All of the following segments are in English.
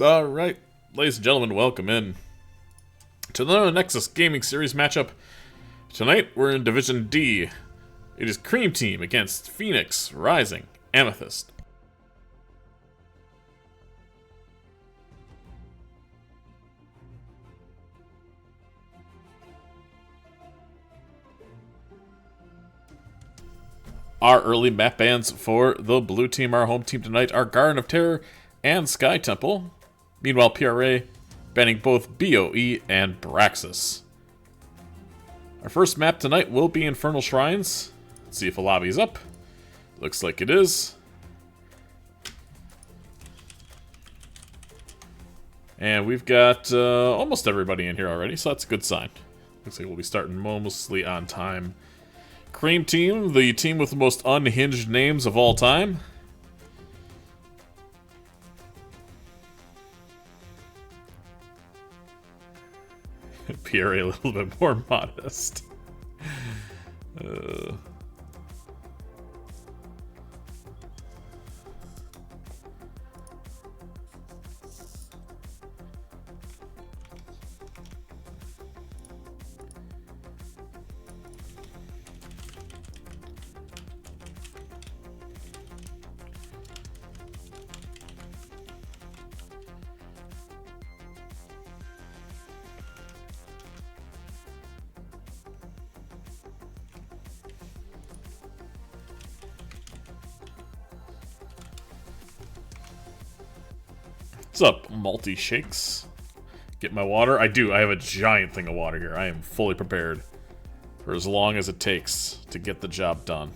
Alright, ladies and gentlemen, welcome in to the Nexus Gaming Series matchup. Tonight, we're in Division D. It is Cream Team against Phoenix, Rising, Amethyst. Our early map bans for the blue team, our home team tonight, are Garden of Terror and Sky Temple. Meanwhile, PRA banning both BOE and Braxis. Our first map tonight will be Infernal Shrines. Let's see if a lobby is up. Looks like it is. And we've got almost everybody in here already, so that's a good sign. Looks like we'll be starting mostly on time. Cream Team, the team with the most unhinged names of all time. PRA a little bit more modest. What's up, Multi Shakes? Get my water? I do. I have a giant thing of water here. I am fully prepared for as long as it takes to get the job done.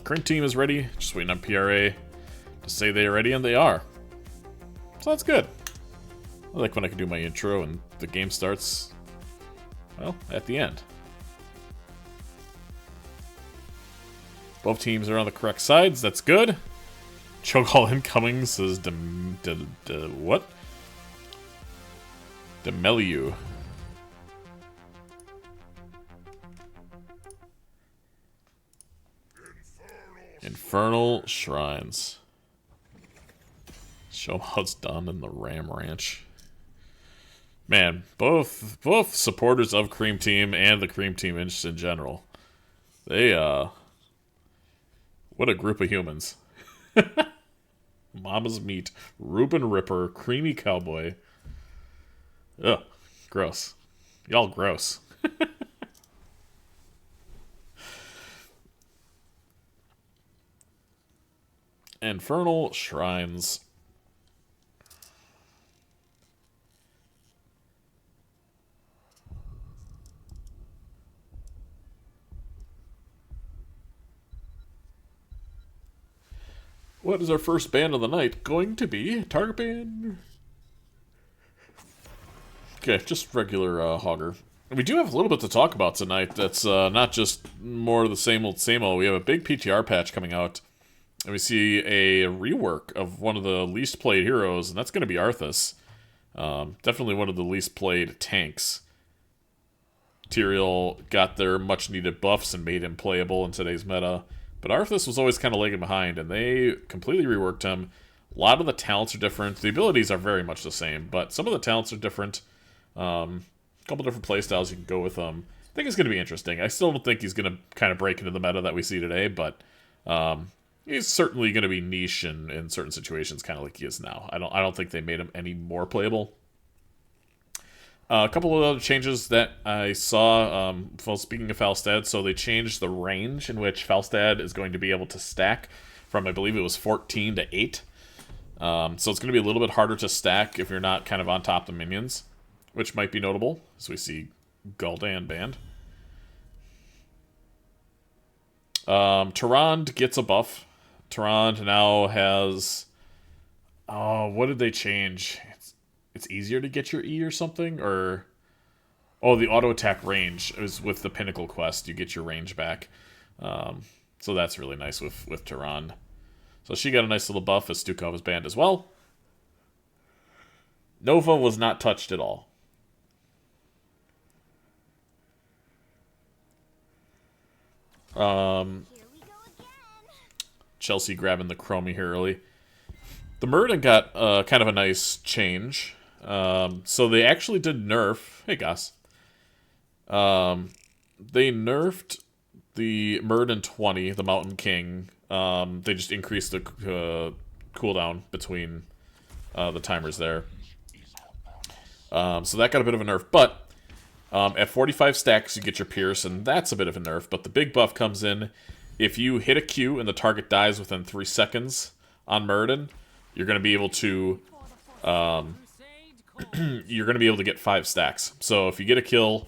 Current team is ready. Just waiting on PRA to say they are ready, and they are. So that's good. I like when I can do my intro and the game starts, well, at the end. Both teams are on the correct sides. That's good. Chokehold incoming says what? Demeliu. Infernal Shrines. Show how it's done in the Ram Ranch. Man, both supporters of Cream Team and the Cream Team in general. They, what a group of humans. Mama's Meat, Reuben Ripper, Creamy Cowboy. Ugh, gross. Y'all gross. Infernal Shrines. What is our first ban of the night going to be? Target ban. Okay, just regular Hogger. We do have a little bit to talk about tonight. That's not just more of the same old, same old. We have a big PTR patch coming out. And we see a rework of one of the least played heroes, and that's going to be Arthas. Definitely one of the least played tanks. Tyrael got their much needed buffs and made him playable in today's meta. But Amethyst was always kind of lagging behind, and they completely reworked him. A lot of the talents are different. The abilities are very much the same, but some of the talents are different. A couple different playstyles you can go with them. I think it's going to be interesting. I still don't think he's going to kind of break into the meta that we see today, but he's certainly going to be niche in certain situations, kind of like he is now. I don't think they made him any more playable. A couple of other changes that I saw, well, speaking of Falstad, so they changed the range in which Falstad is going to be able to stack from, I believe it was 14 to 8. So it's going to be a little bit harder to stack if you're not kind of on top of the minions, which might be notable, as we see Gul'dan banned. Tyrande gets a buff. Tyrande now has... Oh, what did they change? It's easier to get your E or something? Or... Oh, the auto attack range is with the Pinnacle quest. You get your range back. So that's really nice with Tyrande. So she got a nice little buff as Stukov is banned as well. Nova was not touched at all. Chelsea grabbing the Chromie here early. The Murden got kind of a nice change. So they actually did nerf. Hey, Gus. They nerfed the Murden 20, the Mountain King. They just increased the cooldown between the timers there. So that got a bit of a nerf. But at 45 stacks, you get your Pierce, and that's a bit of a nerf. But the big buff comes in. If you hit a Q and the target dies within 3 seconds on Murden, you're going to be able to get 5 stacks. So if you get a kill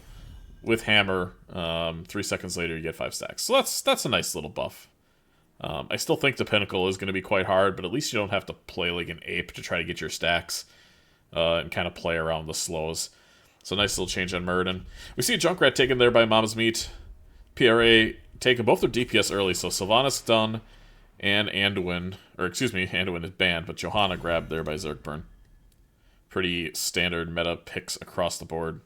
with Hammer, 3 seconds later you get 5 stacks. So that's a nice little buff. I still think the Pinnacle is going to be quite hard, but at least you don't have to play like an ape to try to get your stacks and kind of play around the slows. So nice little change on Murden. We see a Junkrat taken there by Mama's Meat. PRA taking both their DPS early, so Sylvanas done, and Anduin, or excuse me, Anduin is banned, but Johanna grabbed there by Zergburn. Pretty standard meta picks across the board.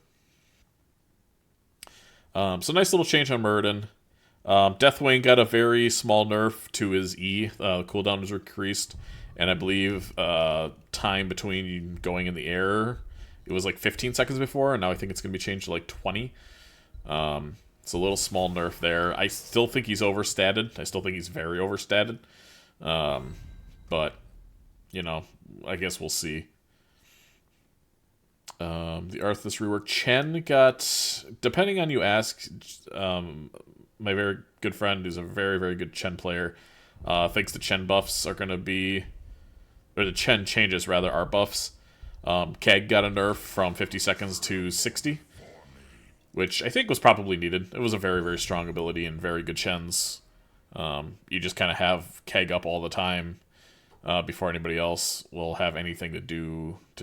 So nice little change on Murden. Deathwing got a very small nerf to his E. Cooldown was increased, and I believe time between going in the air, it was like 15 seconds before, and now I think it's going to be changed to like 20. It's a little small nerf there. I still think he's overstated. I still think he's very overstated. But, you know, I guess we'll see. The Arthas rework. Chen got, depending on you ask, my very good friend who's a very, very good Chen player, thinks the Chen buffs are going to be, or the Chen changes rather, are buffs. Keg got a nerf from 50 seconds to 60. Which I think was probably needed. It was a very, very strong ability and very good Chens. You just kind of have Keg up all the time before anybody else will have anything to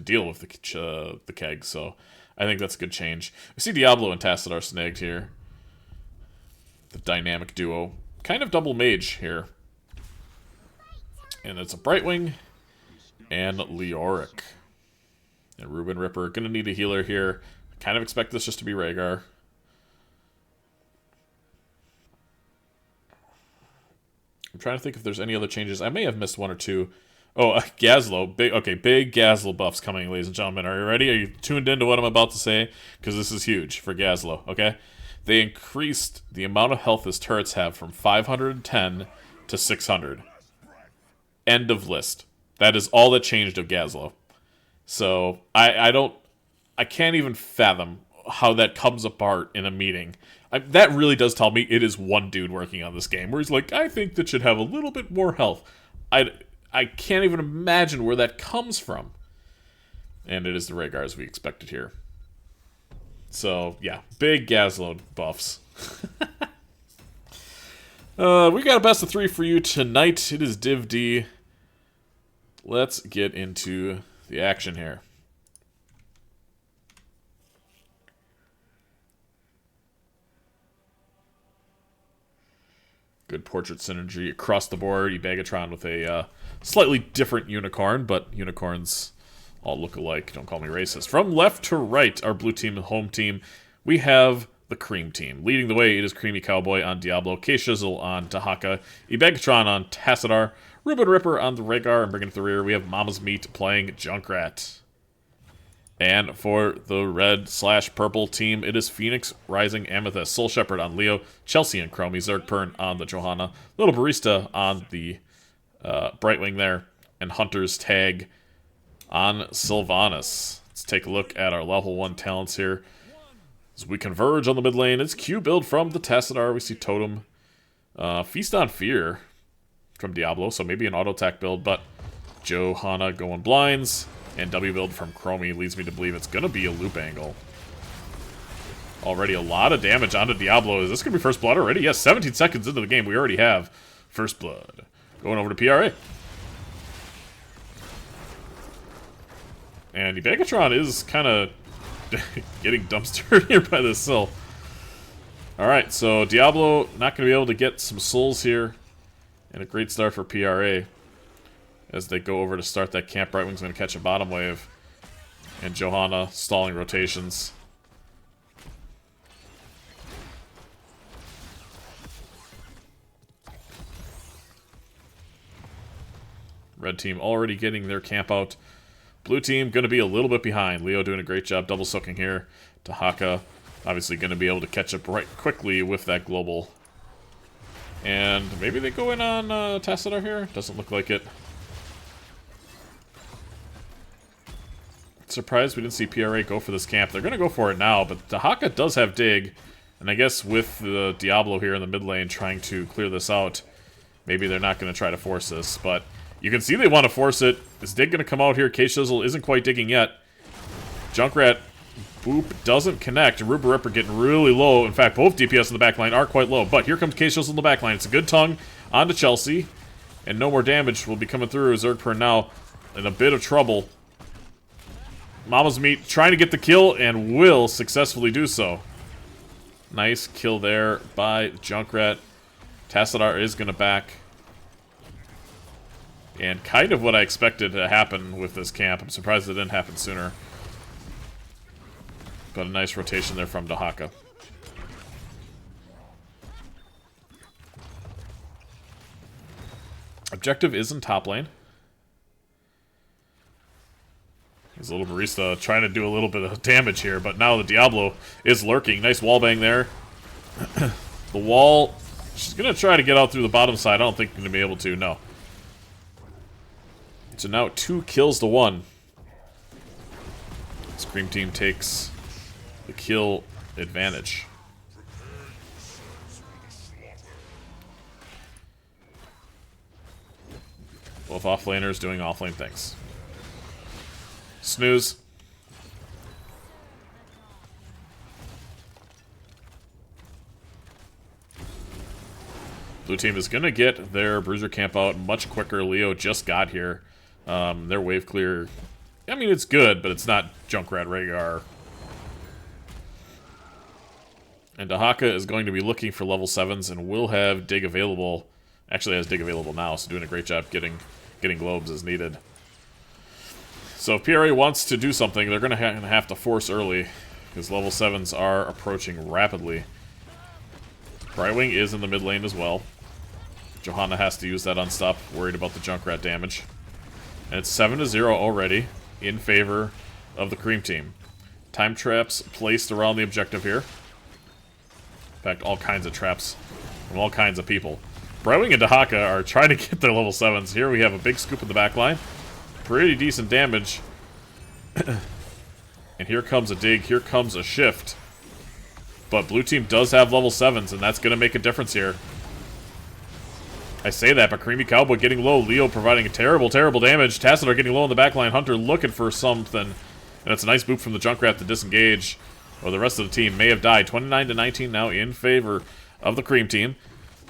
deal with the Keg. So I think that's a good change. We see Diablo and Tassadar snagged here. The dynamic duo. Kind of double mage here. And it's a Brightwing and Leoric. And Ruben Ripper. Gonna need a healer here. Kind of expect this just to be Rhaegar. I'm trying to think if there's any other changes. I may have missed one or two. Oh, Gazlo. Big Gazlo buffs coming, ladies and gentlemen. Are you ready? Are you tuned into what I'm about to say? Because this is huge for Gazlo, okay? They increased the amount of health his turrets have from 510 to 600. End of list. That is all that changed of Gazlo. So, I can't even fathom how that comes apart in a meeting. That really does tell me it is one dude working on this game, where he's like, I think that should have a little bit more health. I can't even imagine where that comes from. And it is the Rhaegar as we expected here. So, yeah, big Gazlo buffs. We got a best of 3 for you tonight. It is Div D. Let's get into the action here. Good portrait synergy across the board. Ebagatron with a slightly different unicorn, but unicorns all look alike. Don't call me racist. From left to right, our blue team and home team, we have the Cream team. Leading the way, it is Creamy Cowboy on Diablo, K-Shizzle on Tahaka, Ebagatron on Tassadar, Ruben Ripper on the Rhaegar, and bringing up the rear, we have Mama's Meat playing Junkrat. And for the red/purple team, it is Phoenix, Rising, Amethyst, Soul Shepherd on Leo, Chelsea and Chromie, Zergpern on the Johanna, Little Barista on the Brightwing there, and Hunter's Tag on Sylvanas. Let's take a look at our level 1 talents here. As we converge on the mid lane, it's Q build from the Tassadar. We see Totem. Feast on Fear from Diablo, so maybe an auto attack build, but Johanna going blinds. And W build from Chromie leads me to believe it's going to be a loop angle. Already a lot of damage onto Diablo. Is this going to be first blood already? Yes, 17 seconds into the game. We already have first blood. Going over to PRA. And Ebagatron is kind of getting dumpstered here by this Syl. Alright, so Diablo not going to be able to get some souls here. And a great start for PRA. As they go over to start that camp, Brightwing's going to catch a bottom wave. And Johanna stalling rotations. Red team already getting their camp out. Blue team going to be a little bit behind. Leo doing a great job double soaking here. Tahaka obviously going to be able to catch up right quickly with that global. And maybe they go in on Tassadar here? Doesn't look like it. Surprised we didn't see PRA go for this camp. They're going to go for it now, but Tahaka does have dig. And I guess with the Diablo here in the mid lane trying to clear this out, maybe they're not going to try to force this. But you can see they want to force it. Is dig going to come out here? K-Shizzle isn't quite digging yet. Junkrat boop doesn't connect. And Ruber Ripper getting really low. In fact, both DPS in the backline are quite low. But here comes K-Shizzle in the backline. It's a good tongue onto Chelsea. And no more damage will be coming through. Zergpern now in a bit of trouble. Mama's Meat trying to get the kill and will successfully do so. Nice kill there by Junkrat. Tassadar is going to back. And kind of what I expected to happen with this camp. I'm surprised it didn't happen sooner. But a nice rotation there from Tahaka. Objective is in top lane. He's a little barista trying to do a little bit of damage here, but now the Diablo is lurking. Nice wallbang there. The wall, she's going to try to get out through the bottom side. I don't think she's going to be able to, no. So now 2 kills to 1. Scream Team takes the kill advantage. Both offlaners doing offlane things. Snooze. Blue team is going to get their bruiser camp out much quicker. Leo just got here. Their wave clear, I mean, it's good, but it's not Junkrat Rhaegar. And Tahaka is going to be looking for level 7s and will have dig available. Actually has dig available now, so doing a great job getting globes as needed. So if PRA wants to do something, they're going to have to force early, because level 7s are approaching rapidly. Brightwing is in the mid lane as well. Johanna has to use that unstop, worried about the Junkrat damage. And it's 7-0 already in favor of the Cream Team. Time traps placed around the objective here. In fact, all kinds of traps from all kinds of people. Brightwing and Tahaka are trying to get their level 7s. Here we have a big scoop in the backline. Pretty decent damage. And here comes a dig, here comes a shift. But blue team does have level 7s, and that's going to make a difference here. I say that, but Creamy Cowboy getting low. Leo providing a terrible, terrible damage. Tassadar getting low in the backline. Hunter looking for something. And it's a nice boop from the Junkrat to disengage. Or the rest of the team may have died. 29-19 now in favor of the Cream Team.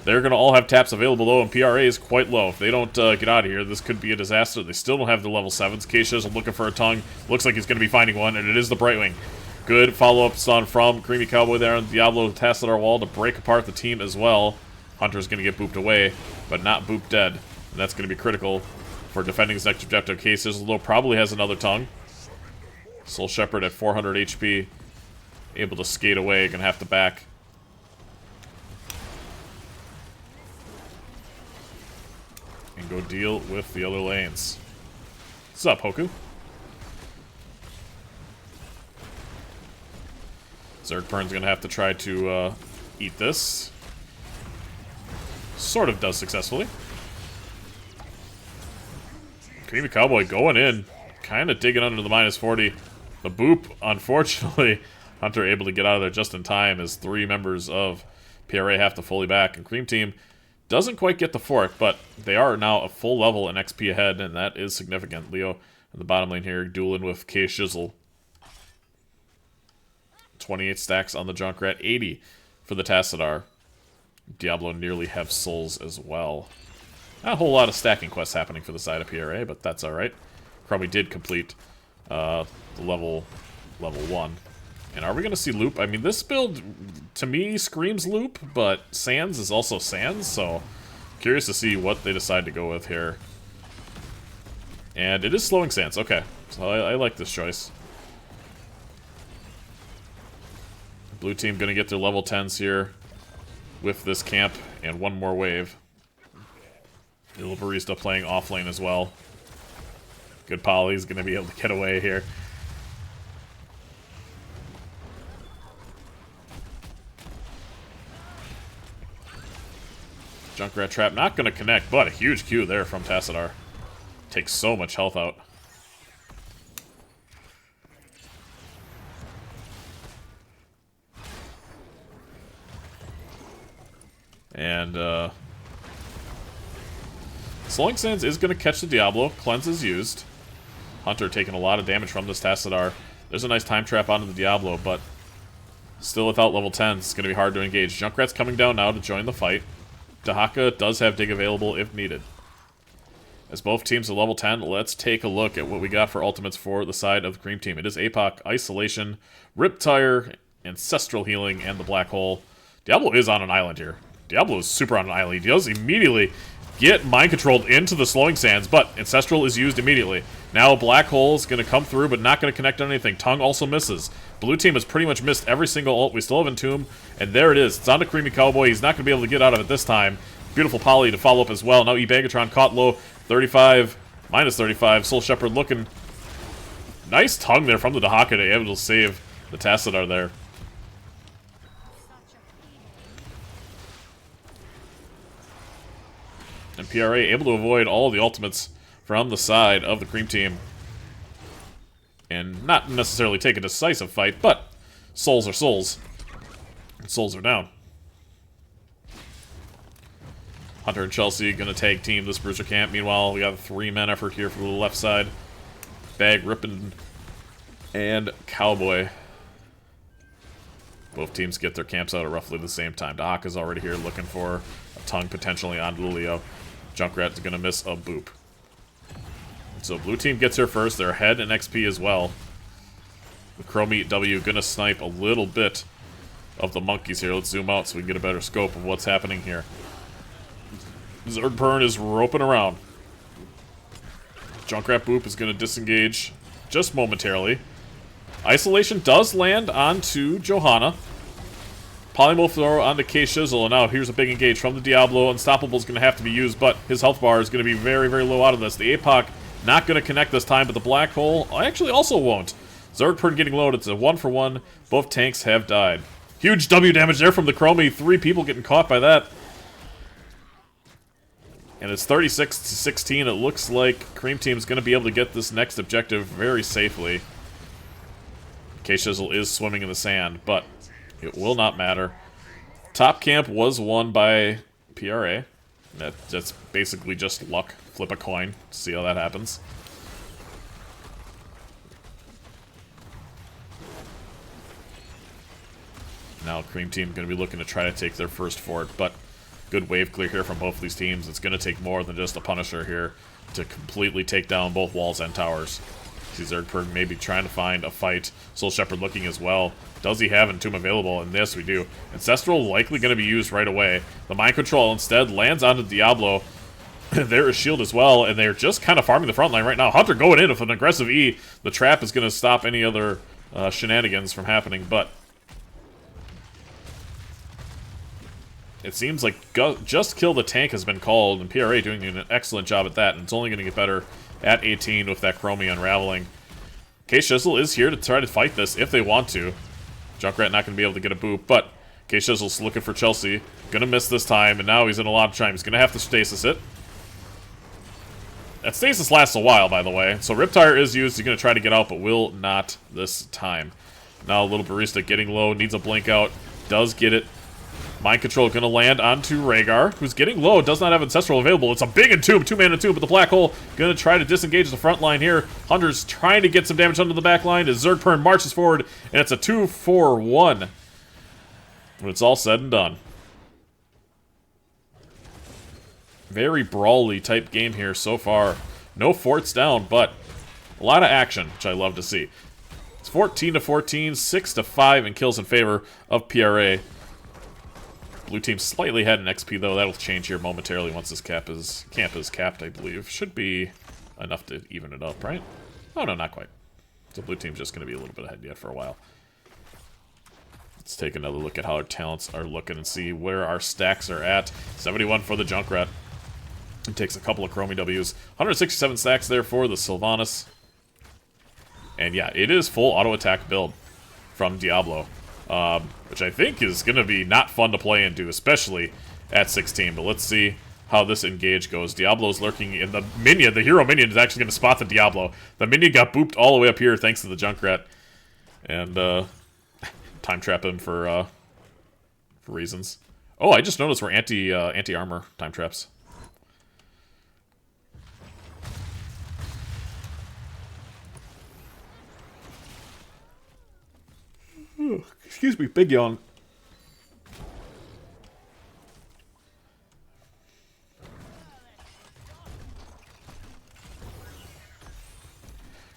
They're going to all have taps available, though, and PRA is quite low. If they don't get out of here, this could be a disaster. They still don't have the level 7s. K-Shizzle looking for a tongue. Looks like he's going to be finding one, and it is the Brightwing. Good follow-ups on from Creamy Cowboy there on the Diablo Tassadar wall to break apart the team as well. Hunter's going to get booped away, but not booped dead. And that's going to be critical for defending his next objective. K-Shizzle, though, probably has another tongue. Soul Shepherd at 400 HP. Able to skate away. Going to have to back. And go deal with the other lanes. What's up, Hoku? Zergpern's gonna have to try to eat this. Sort of does successfully. Creamy Cowboy going in. Kind of digging under the -40. The boop, unfortunately, Hunter able to get out of there just in time as 3 members of PRA have to fully back. And Cream Team doesn't quite get the fort, but they are now a full level in XP ahead, and that is significant. Leo in the bottom lane here, dueling with K-Shizzle. 28 stacks on the Junkrat, 80 for the Tassadar. Diablo nearly have souls as well. Not a whole lot of stacking quests happening for the side of PRA, but that's alright. Crummy did complete the level 1. And are we going to see loop? I mean, this build, to me, screams loop, but Sands is also Sands, so curious to see what they decide to go with here. And it is slowing Sands, okay. So I like this choice. Blue team going to get their level 10s here with this camp and one more wave. Little Barista playing off lane as well. Good Polly's going to be able to get away here. Junkrat Trap not going to connect, but a huge Q there from Tassadar. Takes so much health out. And, Slowing Sands is going to catch the Diablo. Cleanse is used. Hunter taking a lot of damage from this Tassadar. There's a nice time trap onto the Diablo, but still without level 10s, it's going to be hard to engage. Junkrat's coming down now to join the fight. Dahaka does have Dig available if needed. As both teams are level 10, let's take a look at what we got for ultimates for the side of the Cream Team. It is APOC, Isolation, Riptire, Ancestral Healing, and the Black Hole. Diablo is on an island here. Diablo is super on an island. He does immediately get mind controlled into the Slowing Sands, but Ancestral is used immediately. Now Black Hole is going to come through, but not going to connect on anything. Tongue also misses. Blue team has pretty much missed every single ult. We still have Entomb, and there it is. It's on to Creamy Cowboy. He's not going to be able to get out of it this time. Beautiful Poly to follow up as well. Now E-Bagatron caught low. 35, minus 35. Soul Shepherd looking. Nice tongue there from the Dahaka to be able to save the Tassadar there. And PRA able to avoid all the ultimates from the side of the Cream Team. And not necessarily take a decisive fight, but souls are souls. And souls are down. Hunter and Chelsea gonna tag team this Bruiser camp. Meanwhile, we got a 3-man effort here for the left side. Bag, Rippin, and Cowboy. Both teams get their camps out at roughly the same time. Dahaka's already here looking for a tongue potentially onto Leo. Junkrat's gonna miss a boop. So blue team gets here first. They're ahead in XP as well. The Chromite W gonna snipe a little bit of the monkeys here. Let's zoom out so we can get a better scope of what's happening here. Zerdburn is roping around. Junkrat Boop is gonna disengage just momentarily. Isolation does land onto Johanna. Polymorph throw onto K-Shizzle, and now here's a big engage from the Diablo. Unstoppable is going to have to be used, but his health bar is going to be very, very low out of this. The APOC not going to connect this time, but the Black Hole actually also won't. Zerdburn getting low. It's a 1-for-1. Both tanks have died. Huge W damage there from the Chromie. 3 people getting caught by that. And it's 36-16. It looks like Cream Team is going to be able to get this next objective very safely. K-Shizzle is swimming in the sand, but it will not matter. Top camp was won by PRA. That's basically just luck. Flip a coin. See how that happens. Now Cream Team going to be looking to try to take their first fort, but good wave clear here from both of these teams. It's going to take more than just a Punisher here to completely take down both walls and towers. See Zerdburn maybe trying to find a fight. Soul Shepherd looking as well. Does he have Entomb available? And yes, we do. Ancestral likely going to be used right away. The Mind Control instead lands onto Diablo. There is Shield as well, and they're just kind of farming the front line right now. Hunter going in with an aggressive E. The trap is going to stop any other shenanigans from happening, but it seems like just kill the tank has been called, and PRA doing an excellent job at that, and it's only going to get better at 18 with that Chromie unraveling. K-Shizzle is here to try to fight this if they want to. Junkrat not going to be able to get a boop, but K-Shizzle's looking for Chelsea. Gonna miss this time, and now he's in a lot of time. He's gonna have to stasis it. That stasis lasts a while, by the way. So Riptire is used. He's gonna try to get out, but will not this time. Now Little Barista getting low, needs a blink out. Does get it. Mind Control gonna land onto Rhaegar, who's getting low, does not have Ancestral available. It's a big Entomb, 2-man Entomb, but the Black Hole gonna try to disengage the front line here. Hunter's trying to get some damage onto the back line as Zerdburn marches forward, and it's a 2-4-1. When it's all said and done. Very brawly type game here so far. No forts down, but a lot of action, which I love to see. It's 14-14, 6-5 in kills in favor of PRA. Blue team slightly ahead in XP, though. That'll change here momentarily once this camp is capped, I believe. Should be enough to even it up, right? Oh, no, not quite. So blue team's just going to be a little bit ahead yet for a while. Let's take another look at how our talents are looking and see where our stacks are at. 71 for the Junkrat. It takes a couple of Chromie Ws. 167 stacks there for the Sylvanas. And yeah, it is full auto-attack build from Diablo. Which I think is going to be not fun to play into, especially at 16. But let's see how this engage goes. Diablo's lurking in the minion. The hero minion is actually going to spot the Diablo. The minion got booped all the way up here thanks to the Junkrat. And time trap him for reasons. Oh, I just noticed we're anti-armor time traps. Excuse me, big yawn.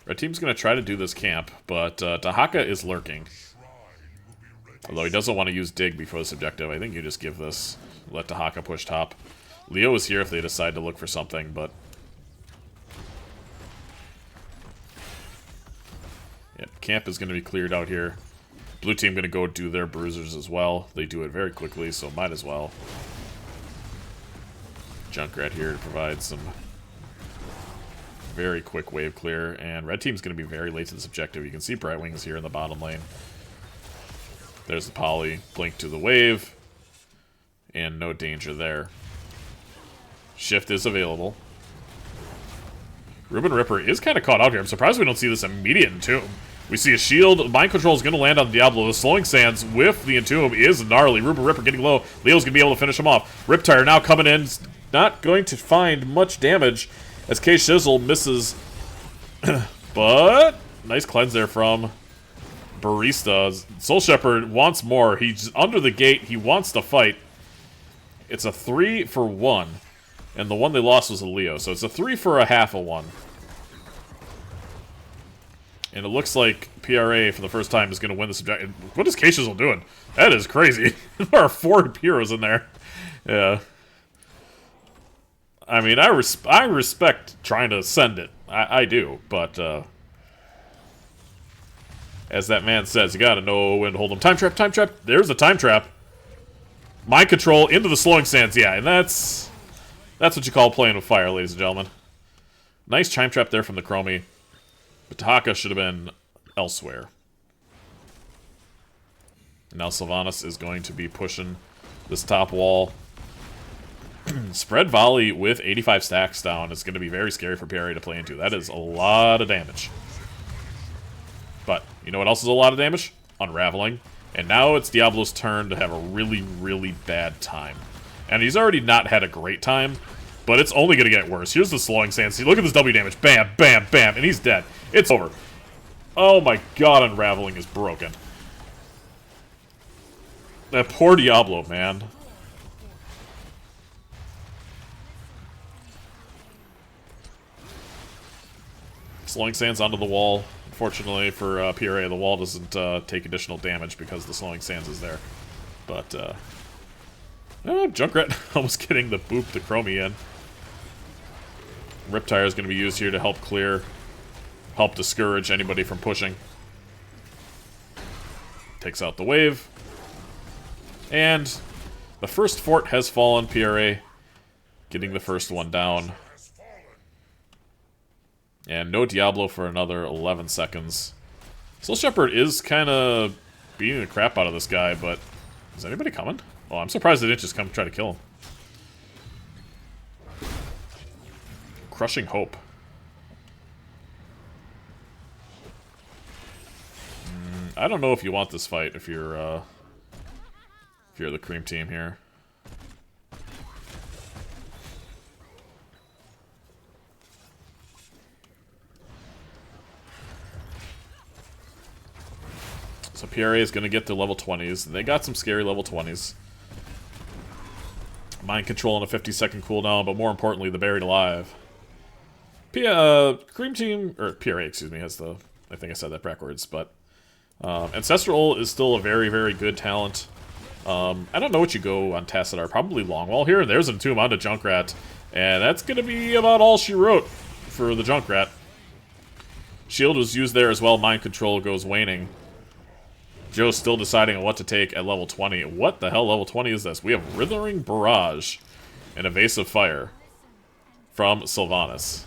Red team's going to try to do this camp, but Dahaka is lurking. Although he doesn't want to use Dig before this objective. I think you just give this. Let Dahaka push top. Leo is here if they decide to look for something, but... yeah, camp is going to be cleared out here. Blue team going to go do their bruisers as well. They do it very quickly, so might as well. Junkrat here to provide some very quick wave clear. And red team's going to be very late to this objective. You can see Brightwings here in the bottom lane. There's the poly. Blink to the wave. And no danger there. Shift is available. Ruben Ripper is kind of caught out here. I'm surprised we don't see this immediate Entomb. We see a shield. Mind Control is going to land on Diablo. The Slowing Sands with the Entomb is gnarly. Ruben Ripper getting low. Leo's going to be able to finish him off. Riptire now coming in. Not going to find much damage as K-Shizzle misses. But nice cleanse there from Barista. Soul Shepherd wants more. He's under the gate. He wants to fight. It's a 3 for 1. And the one they lost was a Leo. So it's a 3 for a half a 1. And it looks like PRA, for the first time, is going to win this objective. What is K-Shizzle doing? That is crazy. There are 4 heroes in there. Yeah. I mean, I respect trying to send it. I do. But, as that man says, you got to know when to hold them. Time trap, time trap. There's a time trap. Mind Control into the Slowing Sands. Yeah, and that's what you call playing with fire, ladies and gentlemen. Nice time trap there from the Chromie. But Dahaka should have been elsewhere. Now Sylvanas is going to be pushing this top wall. Spread volley with 85 stacks down is going to be very scary for PRA to play into. That is a lot of damage. But you know what else is a lot of damage? Unraveling. And now it's Diablo's turn to have a really, really bad time. And he's already not had a great time, but it's only going to get worse. Here's the Slowing Sands. See, look at this W damage. Bam, bam, bam, and he's dead. It's over. Oh my god, Unraveling is broken. That poor Diablo, man. Slowing Sands onto the wall. Unfortunately for PRA, the wall doesn't take additional damage because the Slowing Sands is there. But, Junkrat almost getting the boop the Chromie in. Riptire is going to be used here to help clear, help discourage anybody from pushing. Takes out the wave. And the first fort has fallen, PRA getting the first one down. And no Diablo for another 11 seconds. Soul Shepherd is kind of beating the crap out of this guy, but is anybody coming? Oh, I'm surprised they didn't just come try to kill him. Crushing Hope. I don't know if you want this fight if you're the cream team here. So PRA is going to get their level 20s. They got some scary level 20s. Mind Control on a 50-second cooldown, but more importantly, the Buried Alive. Cream Team, or PRA, excuse me, has the... I think I said that backwards, but... Ancestral is still a very, very good talent. I don't know what you go on Tassadar. Probably Longwall here. There's an Entomb onto Junkrat. And that's going to be about all she wrote for the Junkrat. Shield was used there as well. Mind Control goes waning. Joe's still deciding on what to take at level 20. What the hell level 20 is this? We have Withering Barrage and Evasive Fire from Sylvanas.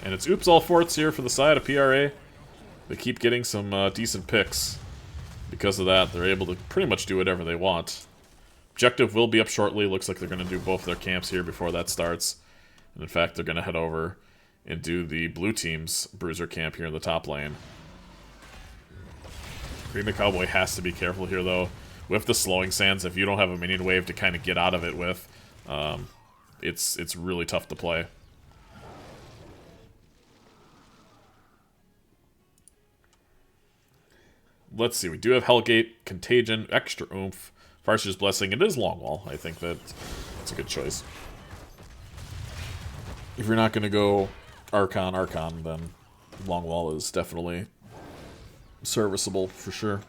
And it's oops all forts here for the side of PRA. They keep getting some decent picks. Because of that, they're able to pretty much do whatever they want. Objective will be up shortly. Looks like they're going to do both their camps here before that starts. And in fact, they're going to head over and do the blue team's bruiser camp here in the top lane. Green Cowboy has to be careful here, though. With the slowing sands, if you don't have a minion wave to kind of get out of it with, it's really tough to play. Let's see, we do have Hellgate, Contagion, Extra Oomph, Farseer's Blessing. It is Longwall. I think that's a good choice. If you're not going to go Archon, then Longwall is definitely serviceable for sure.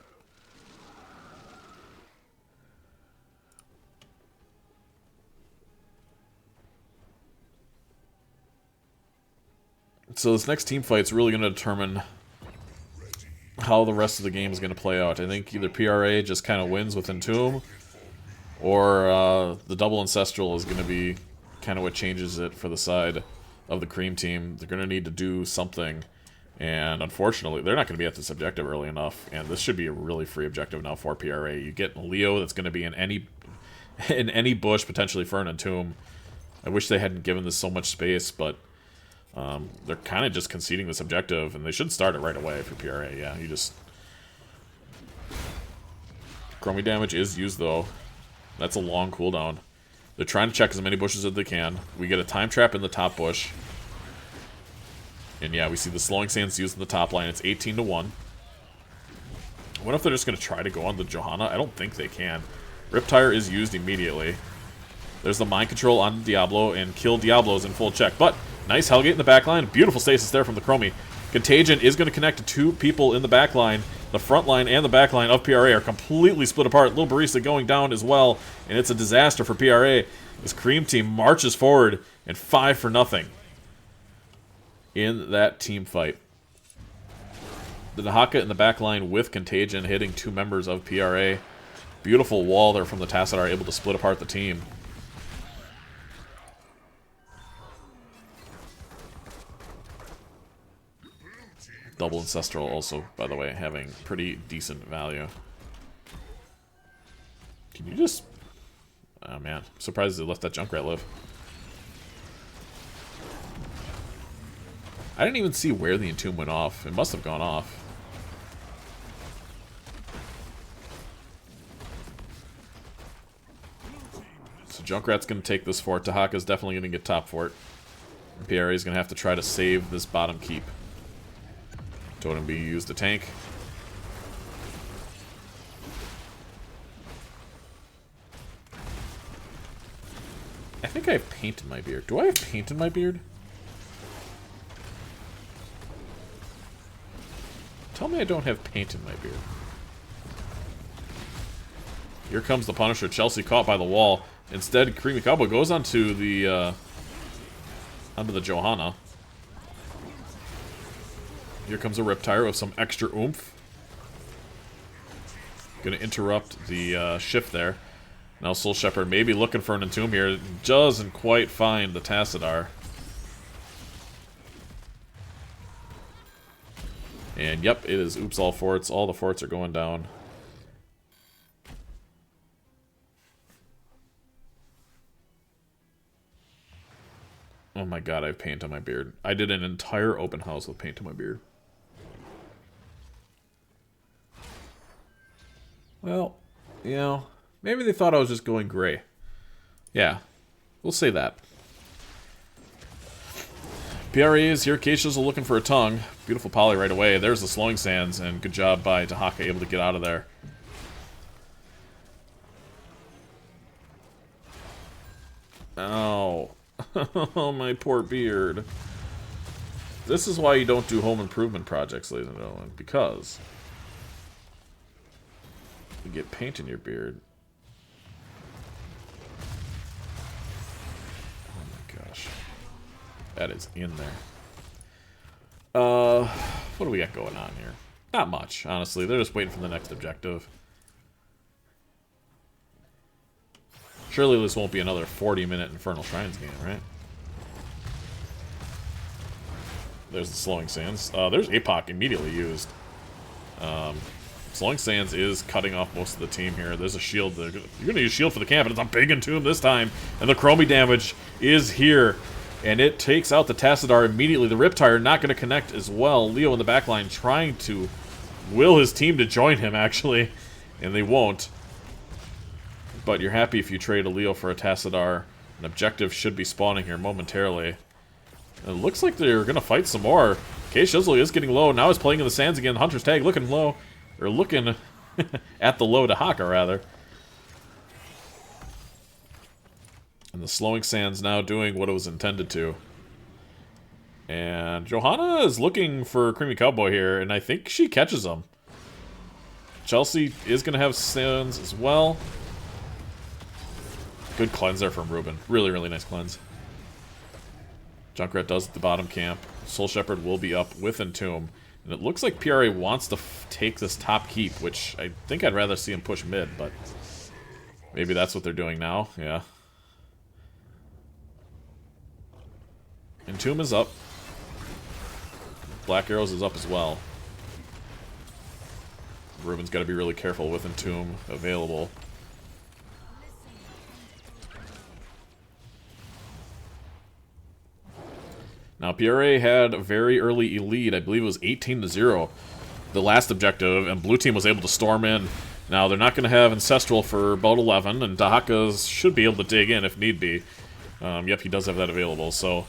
So this next team fight is really going to determine how the rest of the game is going to play out. I think either PRA just kind of wins with Entomb, or the double Ancestral is going to be kind of what changes it for the side of the Cream team. They're going to need to do something, and unfortunately, they're not going to be at this objective early enough, and this should be a really free objective now for PRA. You get Leo that's going to be in any bush, potentially for an Entomb. I wish they hadn't given this so much space, but they're kind of just conceding this objective, and they should start it right away for PRA. Yeah, you just... Chromie damage is used, though. That's a long cooldown. They're trying to check as many bushes as they can. We get a time trap in the top bush. And yeah, we see the slowing sands used in the top line. It's 18 to 1. I wonder if they're just going to try to go on the Johanna. I don't think they can. Riptire is used immediately. There's the mind control on Diablo, and kill Diablo's in full check. But nice Hellgate in the backline. Beautiful stasis there from the Chromie. Contagion is going to connect to two people in the backline. The front line and the back line of PRA are completely split apart. Little Barista going down as well, and it's a disaster for PRA. This Cream team marches forward and 5-0 in that team fight. The Nahaka in the back line with Contagion hitting two members of PRA. Beautiful wall there from the Tassadar, able to split apart the team. Double Ancestral also, by the way, having pretty decent value. Can you just... Oh man, I'm surprised they left that Junkrat live. I didn't even see where the Entomb went off. It must have gone off. So Junkrat's going to take this fort. Tahaka's definitely going to get top fort. PRA is going to have to try to save this bottom keep. Totem B used to tank. I think I have paint in my beard. Do I have paint in my beard? Tell me I don't have paint in my beard. Here comes the Punisher. Chelsea caught by the wall. Instead, Creamy Cowboy goes onto the Johanna. Here comes a Riptire with some extra oomph. Gonna interrupt the shift there. Now Soul Shepherd maybe looking for an Entomb here. Doesn't quite find the Tassadar. And yep, it is oops all forts. All the forts are going down. Oh my god, I have paint on my beard. I did an entire open house with paint on my beard. Well, you know, maybe they thought I was just going gray. Yeah, we'll say that. PRAs here, Keisha's looking for a tongue. Beautiful poly right away. There's the slowing sands, and good job by Tahaka, able to get out of there. Ow. Oh, my poor beard. This is why you don't do home improvement projects, ladies and gentlemen, because you get paint in your beard. Oh my gosh. That is in there. What do we got going on here? Not much, honestly. They're just waiting for the next objective. Surely this won't be another 40-minute Infernal Shrines game, right? There's the Slowing Sands. There's APOC immediately used. Slowing Sands is cutting off most of the team here. There's a shield. You're going to use shield for the camp, and it's a big entomb this time. And the Chromie damage is here. And it takes out the Tassadar immediately. The Riptire not going to connect as well. Leo in the backline trying to will his team to join him, actually. And they won't. But you're happy if you trade a Leo for a Tassadar. An objective should be spawning here momentarily. It looks like they're going to fight some more. K-Shizzle is getting low. Now he's playing in the sands again. Hunter's tag looking low. Or looking at the low to Haka, rather. And the Slowing Sands now doing what it was intended to. And Johanna is looking for Creamy Cowboy here, and I think she catches him. Chelsea is going to have sands as well. Good cleanse there from Ruben. Really, really nice cleanse. Junkrat does at the bottom camp. Soul Shepherd will be up with Entomb. And it looks like PRA wants to take this top keep, which I think I'd rather see him push mid, but maybe that's what they're doing now. Yeah. Entomb is up. Black Arrows is up as well. Ruben's got to be really careful with Entomb available. Now, PRA had a very early lead. I believe it was 18-0, the last objective, and Blue Team was able to storm in. Now, they're not going to have Ancestral for about 11, and Dahaka should be able to dig in if need be. Yep, he does have that available, so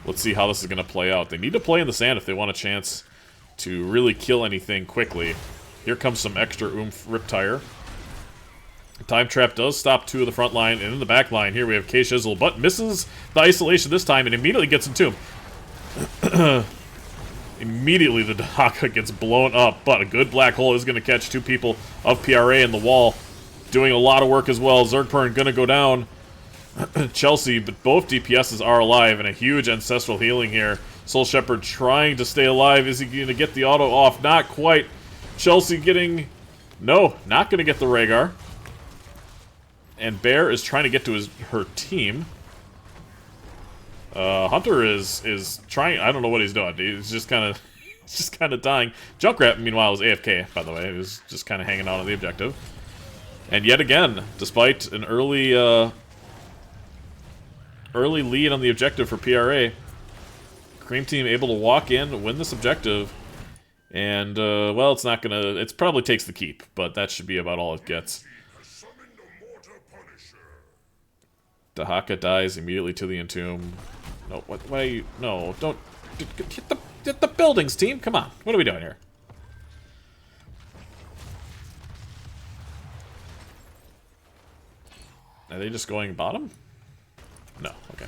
let's see how this is going to play out. They need to play in the sand if they want a chance to really kill anything quickly. Here comes some extra oomph Riptire. Time Trap does stop two of the front line, and in the back line, here we have K-Shizzle, but misses the isolation this time and immediately gets Entomb. Immediately the Dahaka gets blown up, but a good black hole is going to catch two people of PRA in the wall. Doing a lot of work as well. Zergpern going to go down. Chelsea, but both DPSs are alive, and a huge ancestral healing here. Soul Shepherd trying to stay alive. Is he going to get the auto off? Not quite. Chelsea getting... No, not going to get the Rhaegar. And Bear is trying to get to her team. Hunter is trying. I don't know what he's doing. He's just kind of dying. Junkrat, meanwhile, was AFK. By the way, he was just kind of hanging out on the objective. And yet again, despite an early lead on the objective for PRA, Cream Team able to walk in, win this objective, and well, it's not gonna. It probably takes the keep, but that should be about all it gets. Dahaka dies immediately to the Entomb. No, what are you... No, don't... Hit the buildings, team! Come on. What are we doing here? Are they just going bottom? No, okay.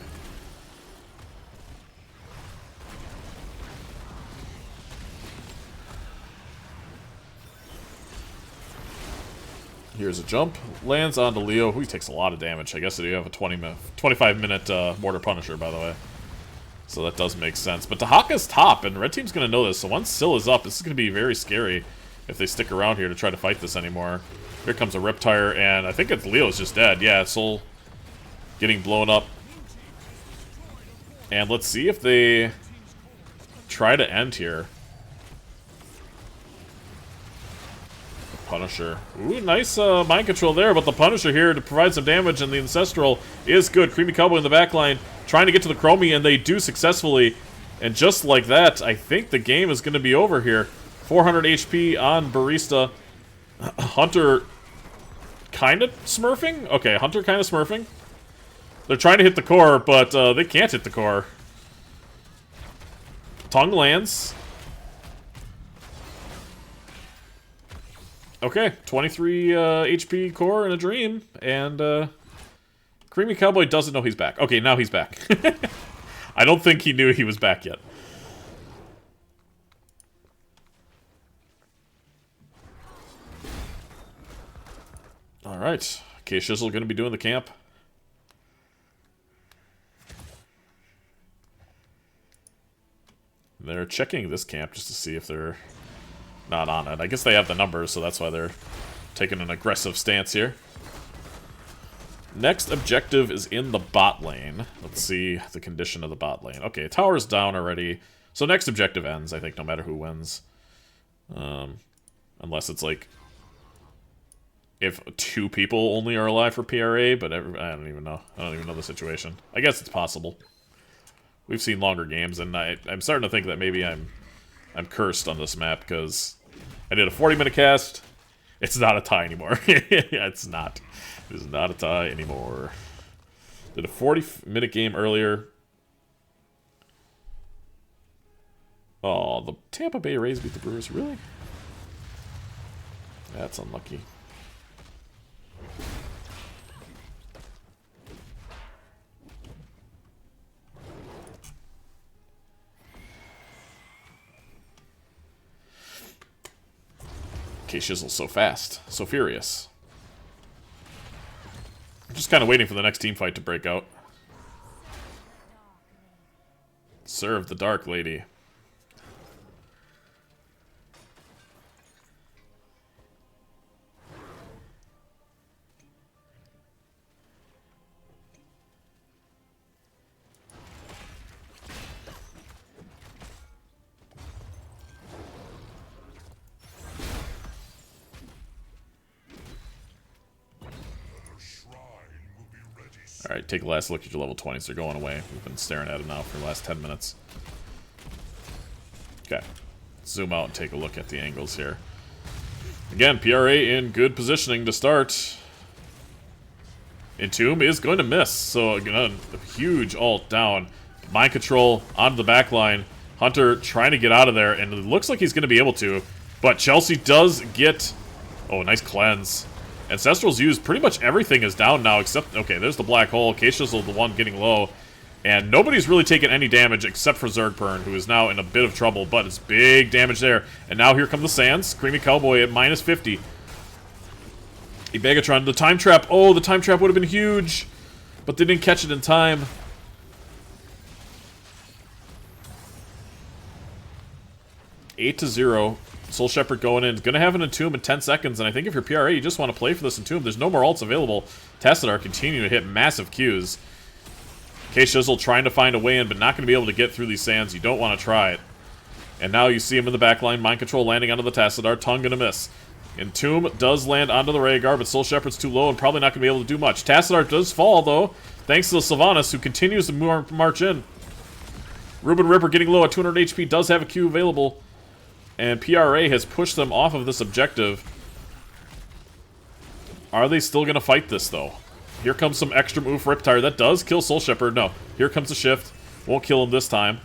Here's a jump. Lands onto Leo, who takes a lot of damage. I guess they do have a 25-minute Mortar Punisher, by the way. So that does make sense. But Dahaka's top, and Red Team's going to know this. So once Syl is up, this is going to be very scary if they stick around here to try to fight this anymore. Here comes a Riptire, and I think it's Leo's just dead. Yeah, Soul getting blown up. And let's see if they try to end here. Punisher. Ooh, nice mind control there, but the Punisher here to provide some damage, and the Ancestral is good. Creamy Cowboy in the backline trying to get to the Chromie, and they do successfully. And just like that, I think the game is going to be over here. 400 HP on Barista. Hunter kind of smurfing? Okay, Hunter kind of smurfing. They're trying to hit the core, but they can't hit the core. Tongue lands. Okay, 23 HP core in a dream, and Creamy Cowboy doesn't know he's back. Okay, now he's back. I don't think he knew he was back yet. Alright, K-Shizzle going to be doing the camp. They're checking this camp just to see if they're not on it. I guess they have the numbers, so that's why they're taking an aggressive stance here. Next objective is in the bot lane. Let's see the condition of the bot lane. Okay, tower's down already. So next objective ends, I think, no matter who wins. Unless it's like if 2 people only are alive for PRA, but I don't even know. I don't even know the situation. I guess it's possible. We've seen longer games, and I'm starting to think that maybe I'm cursed on this map, because I did a 40-minute cast. It's not a tie anymore. Yeah, it's not. It is not a tie anymore. Did a 40-minute game earlier. Oh, the Tampa Bay Rays beat the Brewers. Really? That's unlucky. Shizzle's so fast, so furious. I'm just kind of waiting for the next team fight to break out. Serve the Dark Lady. Alright, take a last look at your level 20s. They're going away. We've been staring at it now for the last 10 minutes. Okay. Zoom out and take a look at the angles here. Again, PRA in good positioning to start. Entomb is going to miss, so again, a huge ult down. Mind control onto the back line. Hunter trying to get out of there, and it looks like he's going to be able to. But Chelsea does get... Oh, nice cleanse. Ancestral's used. Pretty much everything is down now except... Okay, there's the black hole. K-Shizzle, the one getting low. And nobody's really taken any damage except for Zergpern, who is now in a bit of trouble. But it's big damage there. And now here come the Sands. Creamy Cowboy at minus 50. Megatron, the time trap. Oh, the time trap would have been huge. But they didn't catch it in time. Eight to 0. Soul Shepherd going in. Gonna have an Entomb in 10 seconds, and I think if you're PRA, you just want to play for this Entomb. There's no more ults available. Tassadar continuing to hit massive Qs. K-Shizzle trying to find a way in, but not going to be able to get through these sands. You don't want to try it. And now you see him in the backline. Mind Control landing onto the Tassadar. Tongue gonna miss. Entomb does land onto the Rhaegar, but Soul Shepherd's too low and probably not going to be able to do much. Tassadar does fall, though, thanks to the Sylvanas, who continues to march in. Ruben Ripper getting low at 200 HP, does have a Q available. And PRA has pushed them off of this objective. Are they still going to fight this, though? Here comes some extra move for Riptire. That does kill Soul Shepherd. No, here comes the shift. Won't kill him this time.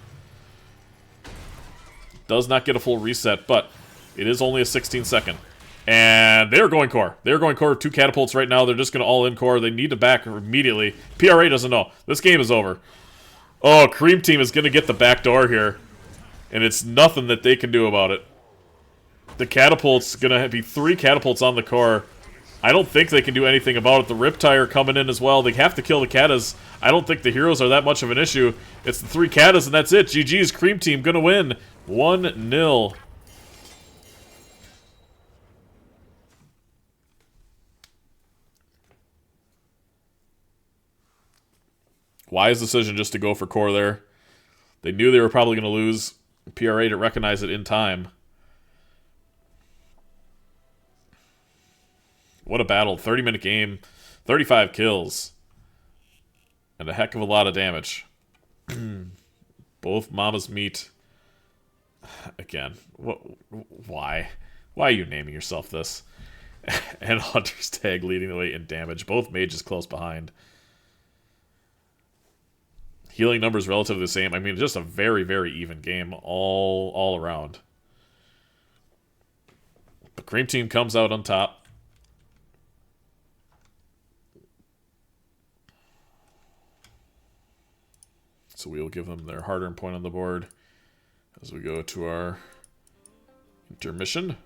Does not get a full reset, but it is only a 16-second. And they're going core. They're going core with 2 catapults right now. They're just going to all-in core. They need to back immediately. PRA doesn't know. This game is over. Oh, Cream Team is going to get the back door here. And it's nothing that they can do about it. The catapult's going to be 3 catapults on the core. I don't think they can do anything about it. The Riptire coming in as well. They have to kill the Katas. I don't think the heroes are that much of an issue. It's the 3 Katas, and that's it. GG's. Cream Team going to win 1-0. Wise decision just to go for core there. They knew they were probably going to lose. PRA to recognize it in time. What a battle. 30-minute game. 35 kills. And a heck of a lot of damage. Both mamas meet. Again. Why? Why are you naming yourself this? And Hunter's Tag leading the way in damage. Both mages close behind. Healing numbers relatively the same. I mean, just a very, very even game all around. The Cream Team comes out on top. So we'll give them their hard-earned point on the board as we go to our intermission.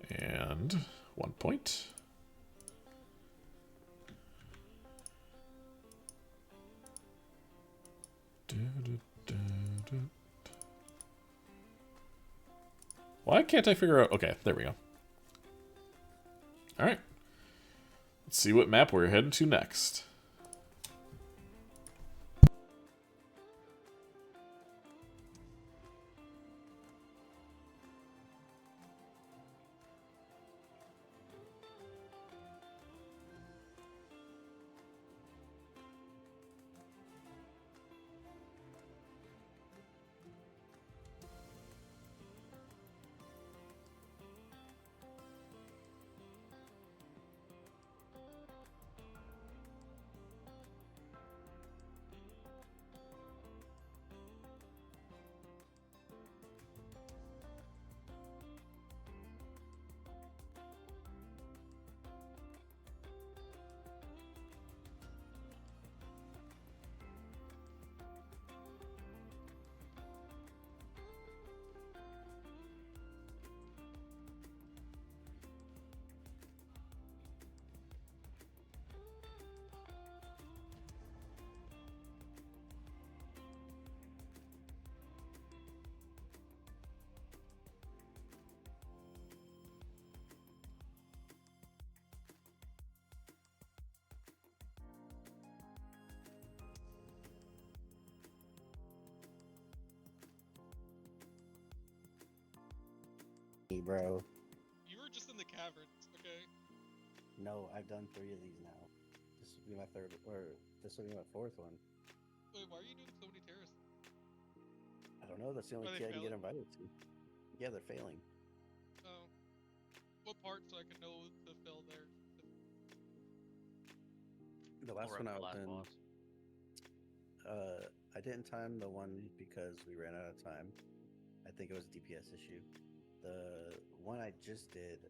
And 1 point. Why can't I figure out... Okay, there we go. Alright. Let's see what map we're heading to next. Bro. You were just in the caverns, okay? No, I've done 3 of these now. This will be my third, or this will be my 4th one. Wait, why are you doing so many terraces? I don't know. That's the only Are key they I can get failing? invited to. Yeah, they're failing. Oh. What part so I can know to fill there? The last Or one the I was last in, boss. I didn't time the one because we ran out of time. I think it was a DPS issue. The one I just did,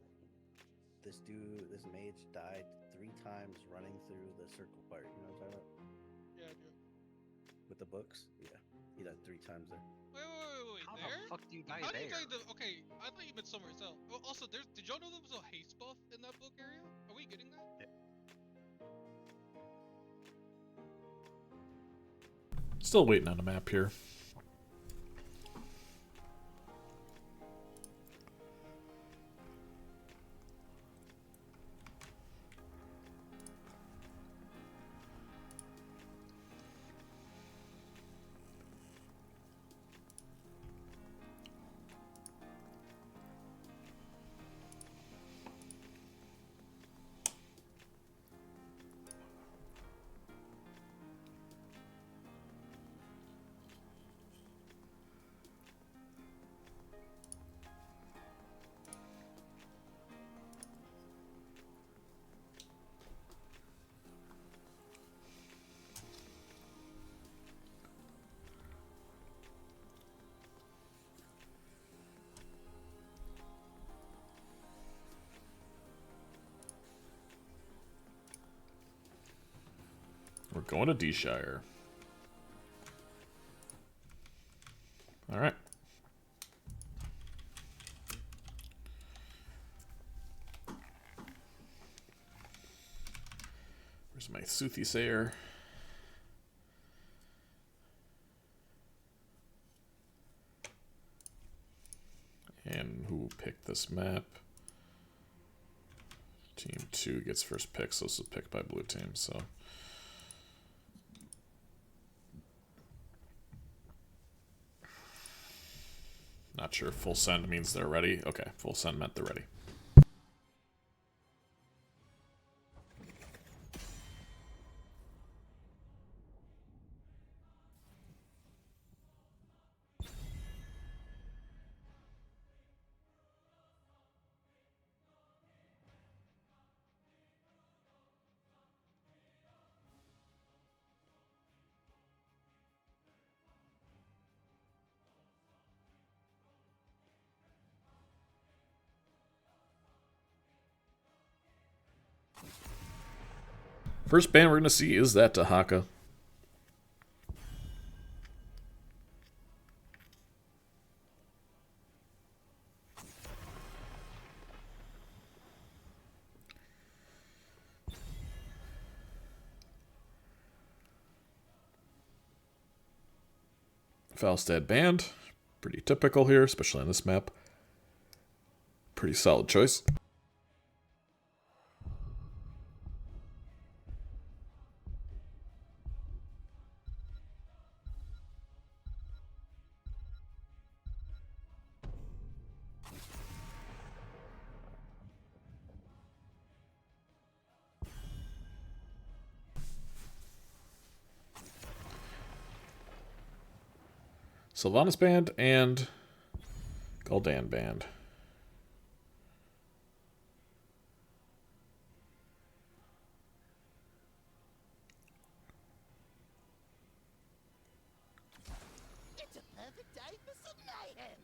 this mage died 3 times running through the circle part. You know what I'm talking about? Yeah, I do. With the books? Yeah. He died 3 times there. Wait, How there? the fuck do you die How do there? you die okay, I thought you meant somewhere else. Oh, also, did y'all know there was a haste buff in that book area? Are we getting that? Still waiting on a map here. We're going to D-Shire. Alright. Where's my Soothsayer? And who picked this map? Team 2 gets first pick, so this is picked by blue team, so... Not sure if full send means they're ready. Okay, full send meant they're ready. First band we're going to see is that Tahaka. Falstad band. Pretty typical here, especially on this map. Pretty solid choice. Sylvanas Band and Gul'dan Band. It's a perfect day for some mayhem.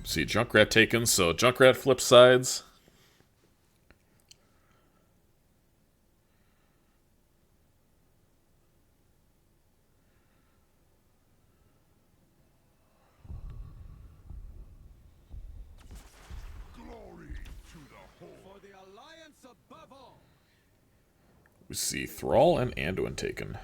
See Junkrat taken, so Junkrat flips sides. We see Thrall and Anduin taken.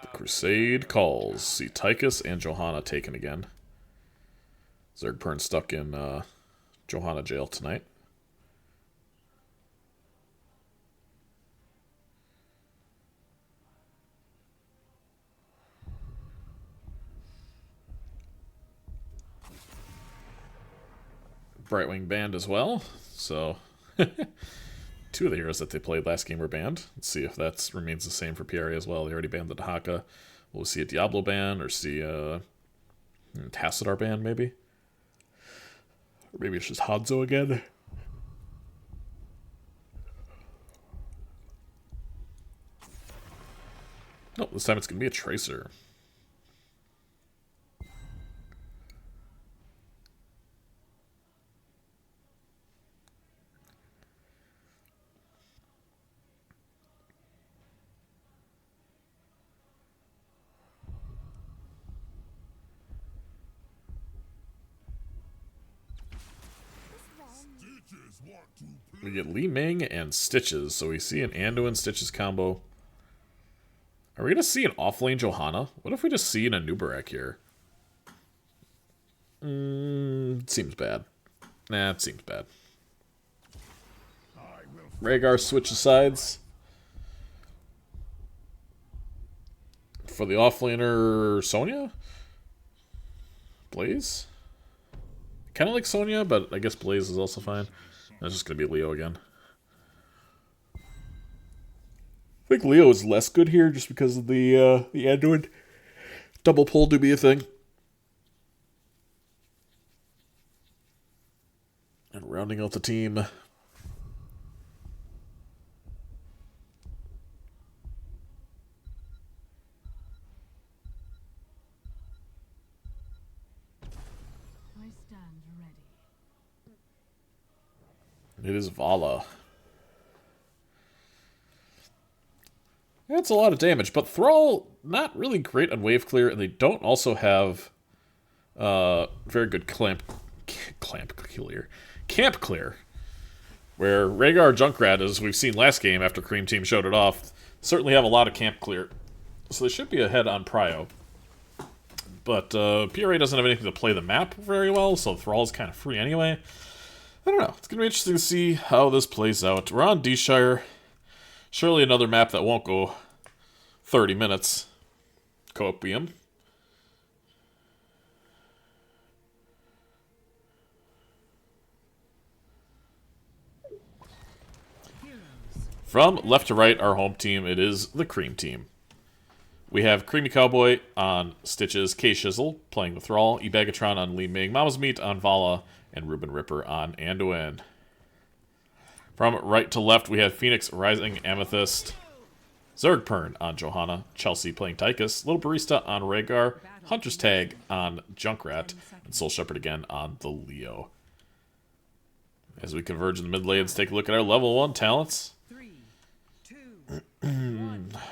The Crusade calls. See Tychus and Johanna taken again. Zergpern stuck in Johanna jail tonight. Brightwing banned as well, so two of the heroes that they played last game were banned. Let's see if that remains the same for PRA as well. They already banned the Dahaka. We'll see a Diablo ban, or see a Tassadar ban, maybe. Or maybe it's just Hanzo again. No, this time it's going to be a Tracer. We get Li Ming and Stitches, so we see an Anduin Stitches combo. Are we going to see an offlane Johanna? What if we just see an Anubarak here? It seems bad. Nah, it seems bad. Rhaegar switches sides. For the offlaner, Sonya? Blaze? Kind of like Sonya, but I guess Blaze is also fine. That's just going to be Leo again. I think Leo is less good here just because of the Anduin double pull do be a thing. And rounding out the team. It is Vala. That's a lot of damage, but Thrall, not really great on wave clear, and they don't also have very good camp clear. Where Rhaegar Junkrat, as we've seen last game after Cream Team showed it off, certainly have a lot of camp clear. So they should be ahead on Prio. But PRA doesn't have anything to play the map very well, so Thrall is kind of free anyway. I don't know. It's going to be interesting to see how this plays out. We're on D-Shire. Surely another map that won't go 30 minutes. Copium. From left to right, our home team, it is the Cream Team. We have Creamy Cowboy on Stitches, K-Shizzle playing the Thrall, Ebagatron on Li Ming, Mama's Meat on Vala, and Ruben Ripper on Anduin. From right to left, we have Phoenix Rising Amethyst, Zergpern on Johanna, Chelsea playing Tychus, Little Barista on Rhaegar, Hunter's Tag on Junkrat, and Soul Shepherd again on the Leo. As we converge in the mid lane, let's take a look at our level 1 talents.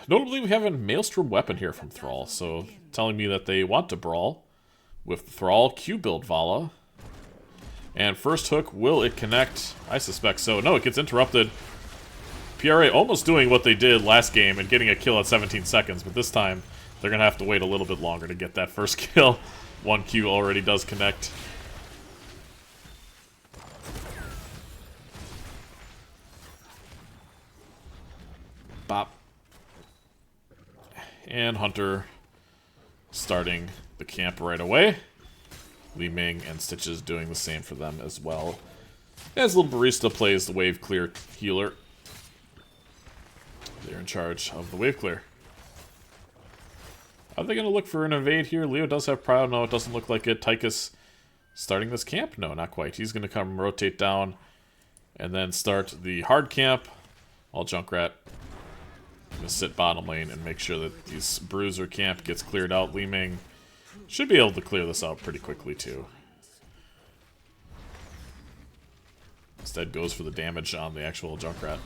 Notably, we have a Maelstrom weapon here from Thrall, so telling me that they want to brawl with Thrall Q build Vala. And first hook, will it connect? I suspect so. No, it gets interrupted. PRA almost doing what they did last game and getting a kill at 17 seconds, but this time they're going to have to wait a little bit longer to get that first kill. 1Q already does connect. Bop. And Hunter starting the camp right away. Li Ming and Stitches doing the same for them as well. As Little Barista plays the wave clear healer. They're in charge of the wave clear. Are they going to look for an invade here? Leo does have Proud. No, it doesn't look like it. Tychus starting this camp? No, not quite. He's going to come rotate down and then start the hard camp. All Junkrat going to sit bottom lane and make sure that these Bruiser camp gets cleared out. Li Ming should be able to clear this out pretty quickly too. Instead goes for the damage on the actual Junkrat.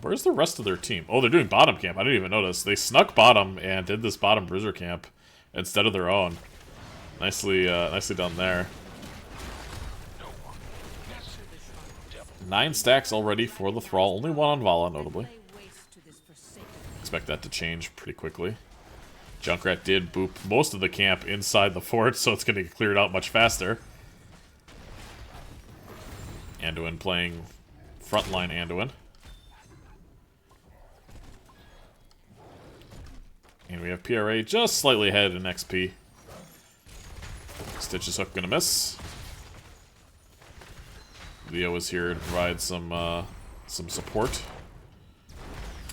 Where's the rest of their team? Oh, they're doing bottom camp. I didn't even notice. They snuck bottom and did this bottom Bruiser camp instead of their own. Nicely done there. 9 stacks already for the Thrall. Only 1 on Vala, notably. Expect that to change pretty quickly. Junkrat did boop most of the camp inside the fort, so it's going to get cleared out much faster. Anduin playing frontline Anduin. And we have PRA just slightly ahead in XP. Stitch's hook gonna miss. Leo is here to provide some support.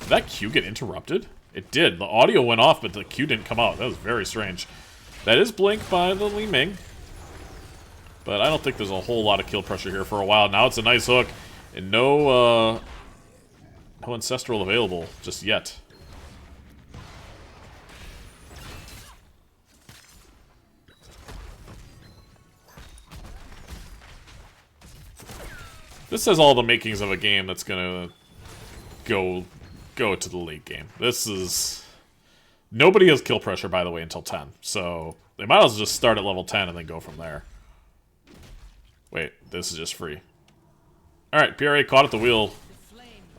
Did that Q get interrupted? It did. The audio went off, but the Q didn't come out. That was very strange. That is Blink by the Li Ming. But I don't think there's a whole lot of kill pressure here for a while. Now it's a nice hook. And no Ancestral available just yet. This has all the makings of a game that's gonna go to the late game. This is... Nobody has kill pressure, by the way, until 10. So they might as well just start at level 10 and then go from there. Wait, this is just free. Alright, PRA caught at the wheel,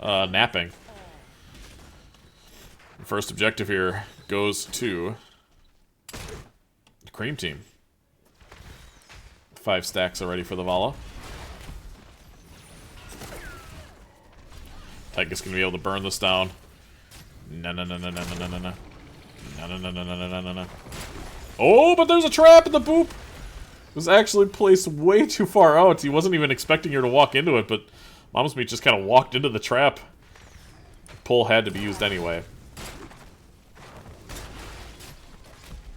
napping. The first objective here goes to the Cream Team. 5 stacks already for the Vala. Tychus gonna be able to burn this down. No. Oh, but there's a trap in the boop! It was actually placed way too far out. He wasn't even expecting her to walk into it, but Mama's Meat just kind of walked into the trap. Pull had to be used anyway.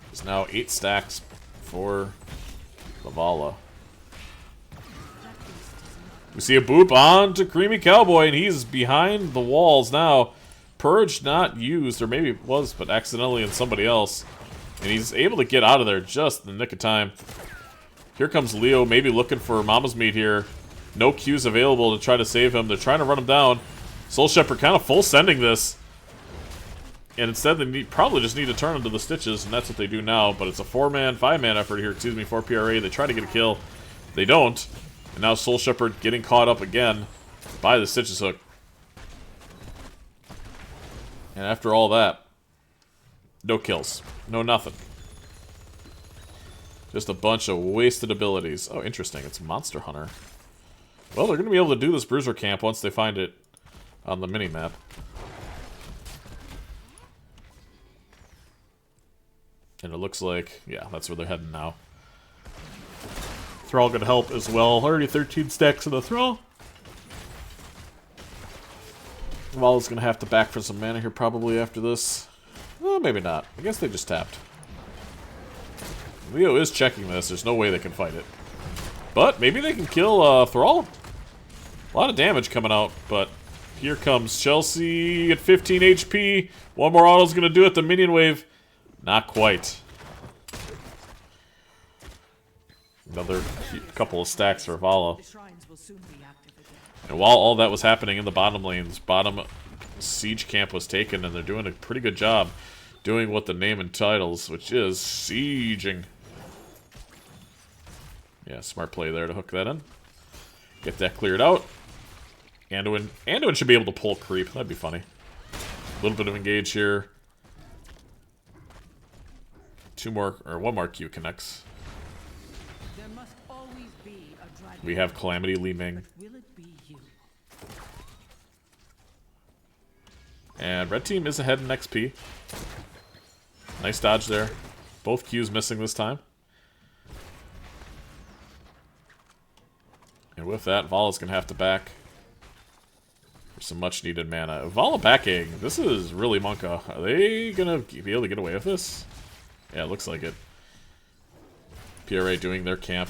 There's now 8 stacks for the Vala. We see a boop on to Creamy Cowboy, and he's behind the walls now. Purge not used, or maybe it was, but accidentally in somebody else. And he's able to get out of there just in the nick of time. Here comes Leo, maybe looking for Mama's Meat here. No Qs available to try to save him. They're trying to run him down. Soul Shepherd kind of full sending this. And instead they probably just need to turn him to the Stitches, and that's what they do now. But it's a 4-man, 5-man effort here, for PRA. They try to get a kill. They don't. And now Soul Shepherd getting caught up again by the Stitches hook. And after all that, no kills. No nothing. Just a bunch of wasted abilities. Oh, interesting. It's Monster Hunter. Well, they're going to be able to do this Bruiser camp once they find it on the mini-map. And it looks like, yeah, that's where they're heading now. Thrall gonna help as well. Already 13 stacks in the Thrall. Vala's gonna have to back for some mana here probably after this. Well, maybe not. I guess they just tapped. Leo is checking this. There's no way they can fight it. But maybe they can kill Thrall. A lot of damage coming out, but here comes Chelsea at 15 HP. One more auto's gonna do it. The minion wave. Not quite. Another couple of stacks for Vala. The shrines will soon be activated. And while all that was happening in the bottom lanes, bottom siege camp was taken, and they're doing a pretty good job doing what the name entitles, which is sieging. Yeah, smart play there to hook that in. Get that cleared out. Anduin should be able to pull creep. That'd be funny. A little bit of engage here. One more Q connects. There must always be a dragon. We have Calamity Li Ming. Will it be you? And red team is ahead in XP. Nice dodge there. Both Qs missing this time. And with that, Vala's going to have to back for some much-needed mana. Vala backing. This is really Monka. Are they going to be able to get away with this? Yeah, it looks like it. PRA doing their camp.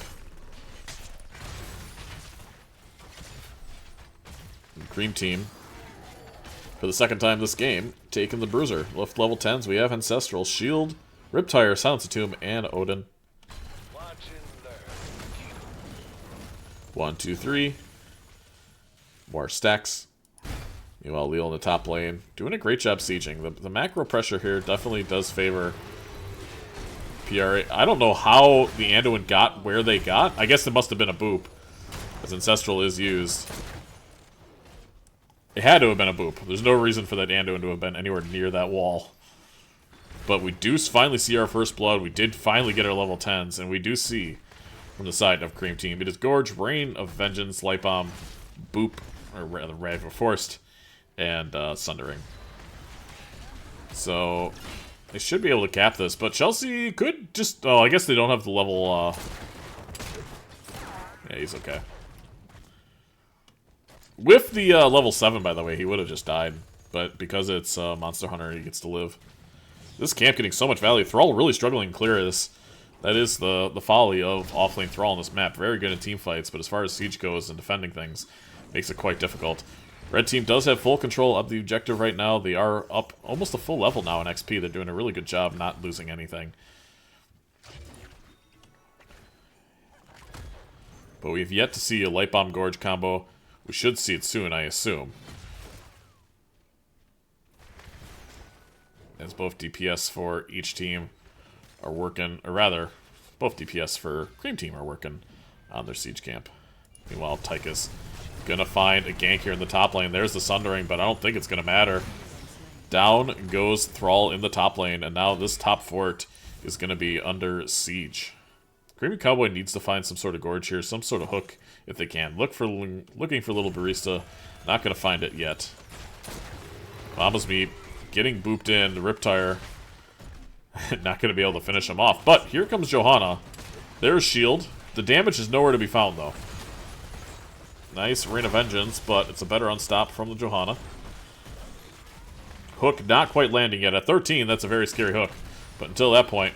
And Cream Team, for the second time this game, taking the Bruiser. Left level 10s, we have Ancestral, Shield, Riptire, Silence of Tomb, and Odin. 1, 2, 3. More stacks. Meanwhile, Leo in the top lane, doing a great job sieging. The macro pressure here definitely does favor PRA. I don't know how the Anduin got where they got. I guess it must have been a boop, as Ancestral is used. It had to have been a boop. There's no reason for that Anduin to have been anywhere near that wall. But we do finally see our first blood. We did finally get our level 10s, and we do see from the side of Cream Team, it is Gorge, Rain of Vengeance, Light Bomb, Boop, or rather Rave of Forced, and Sundering. So they should be able to cap this, but Chelsea could just... Oh, I guess they don't have the level... Yeah, he's okay. With the level 7, by the way, he would have just died. But because it's Monster Hunter, he gets to live. This camp getting so much value. Thrall really struggling to clear this. That is the folly of offlane Thrall on this map. Very good in team fights, but as far as siege goes and defending things, makes it quite difficult. Red team does have full control of the objective right now. They are up almost a full level now in XP. They're doing a really good job not losing anything. But we've yet to see a Light Bomb Gorge combo. We should see it soon, I assume. As both DPS for each team are working, or rather, both DPS for Cream Team are working on their siege camp. Meanwhile, Tyka's gonna find a gank here in the top lane. There's the Sundering, but I don't think it's gonna matter. Down goes Thrall in the top lane, and now this top fort is gonna be under siege. Creamy Cowboy needs to find some sort of Gorge here, some sort of hook if they can. Looking for Little Barista, not gonna find it yet. Mama's Meat getting booped in, the Riptire. Not going to be able to finish him off. But here comes Johanna. There's shield. The damage is nowhere to be found, though. Nice Rain of Vengeance, but it's a better unstop from the Johanna. Hook not quite landing yet. At 13, that's a very scary hook. But until that point...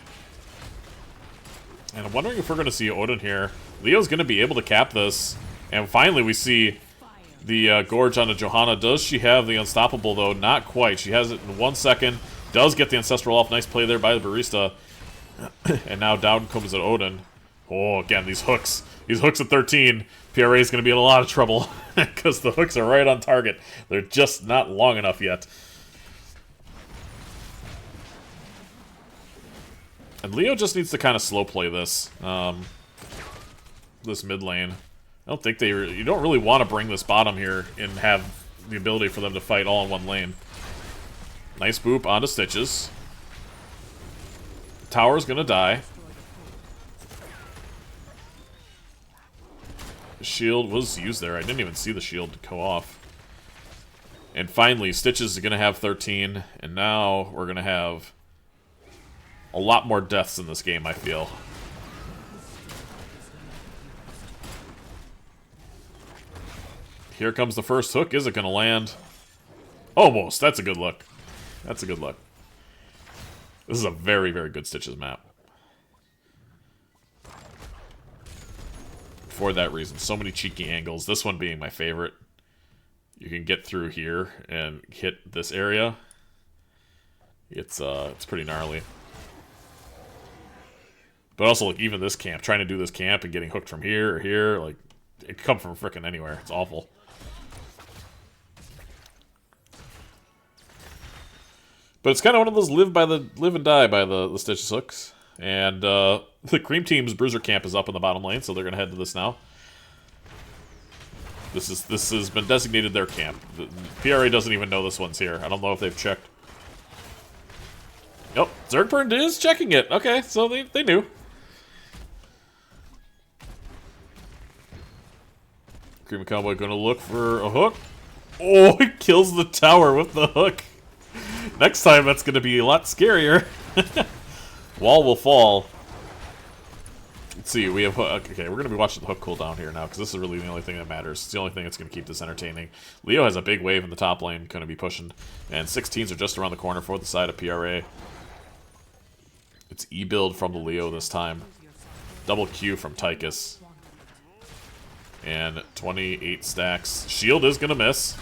And I'm wondering if we're going to see Odin here. Leo's going to be able to cap this. And finally we see the Gorge on the Johanna. Does she have the Unstoppable, though? Not quite. She has it in 1 second. Does get the Ancestral off. Nice play there by the Barista. And now down comes an Odin. Oh, again, these hooks. These hooks at 13. PRA is going to be in a lot of trouble. Because the hooks are right on target. They're just not long enough yet. And Leo just needs to kind of slow play this. This mid lane. I don't think you don't really want to bring this bottom here and have the ability for them to fight all in one lane. Nice boop onto Stitches. Tower's gonna die. The shield was used there. I didn't even see the shield go off. And finally, Stitches is gonna have 13, and now we're gonna have a lot more deaths in this game, I feel. Here comes the first hook. Is it gonna land? Almost. That's a good look. That's a good look. This is a very, very good Stitches map. For that reason. So many cheeky angles. This one being my favorite. You can get through here and hit this area. It's pretty gnarly. But also, like, even this camp. Trying to do this camp and getting hooked from here or here. Like, it could come from frickin' anywhere. It's awful. But it's kind of one of those live and die by the Stitches hooks. And the Cream Team's Bruiser Camp is up in the bottom lane, so they're going to head to this now. This has been designated their camp. The PRA doesn't even know this one's here. I don't know if they've checked. Oh, Zergpern is checking it. Okay, so they knew. Cream Cowboy going to look for a hook. Oh, he kills the tower with the hook. Next time, that's going to be a lot scarier. Wall will fall. Let's see, we have hook. Okay, we're going to be watching the hook cooldown here now, because this is really the only thing that matters. It's the only thing that's going to keep this entertaining. Leo has a big wave in the top lane, going to be pushing. And 16s are just around the corner for the side of PRA. It's E-build from the Leo this time. Double Q from Tychus. And 28 stacks. Shield is going to miss.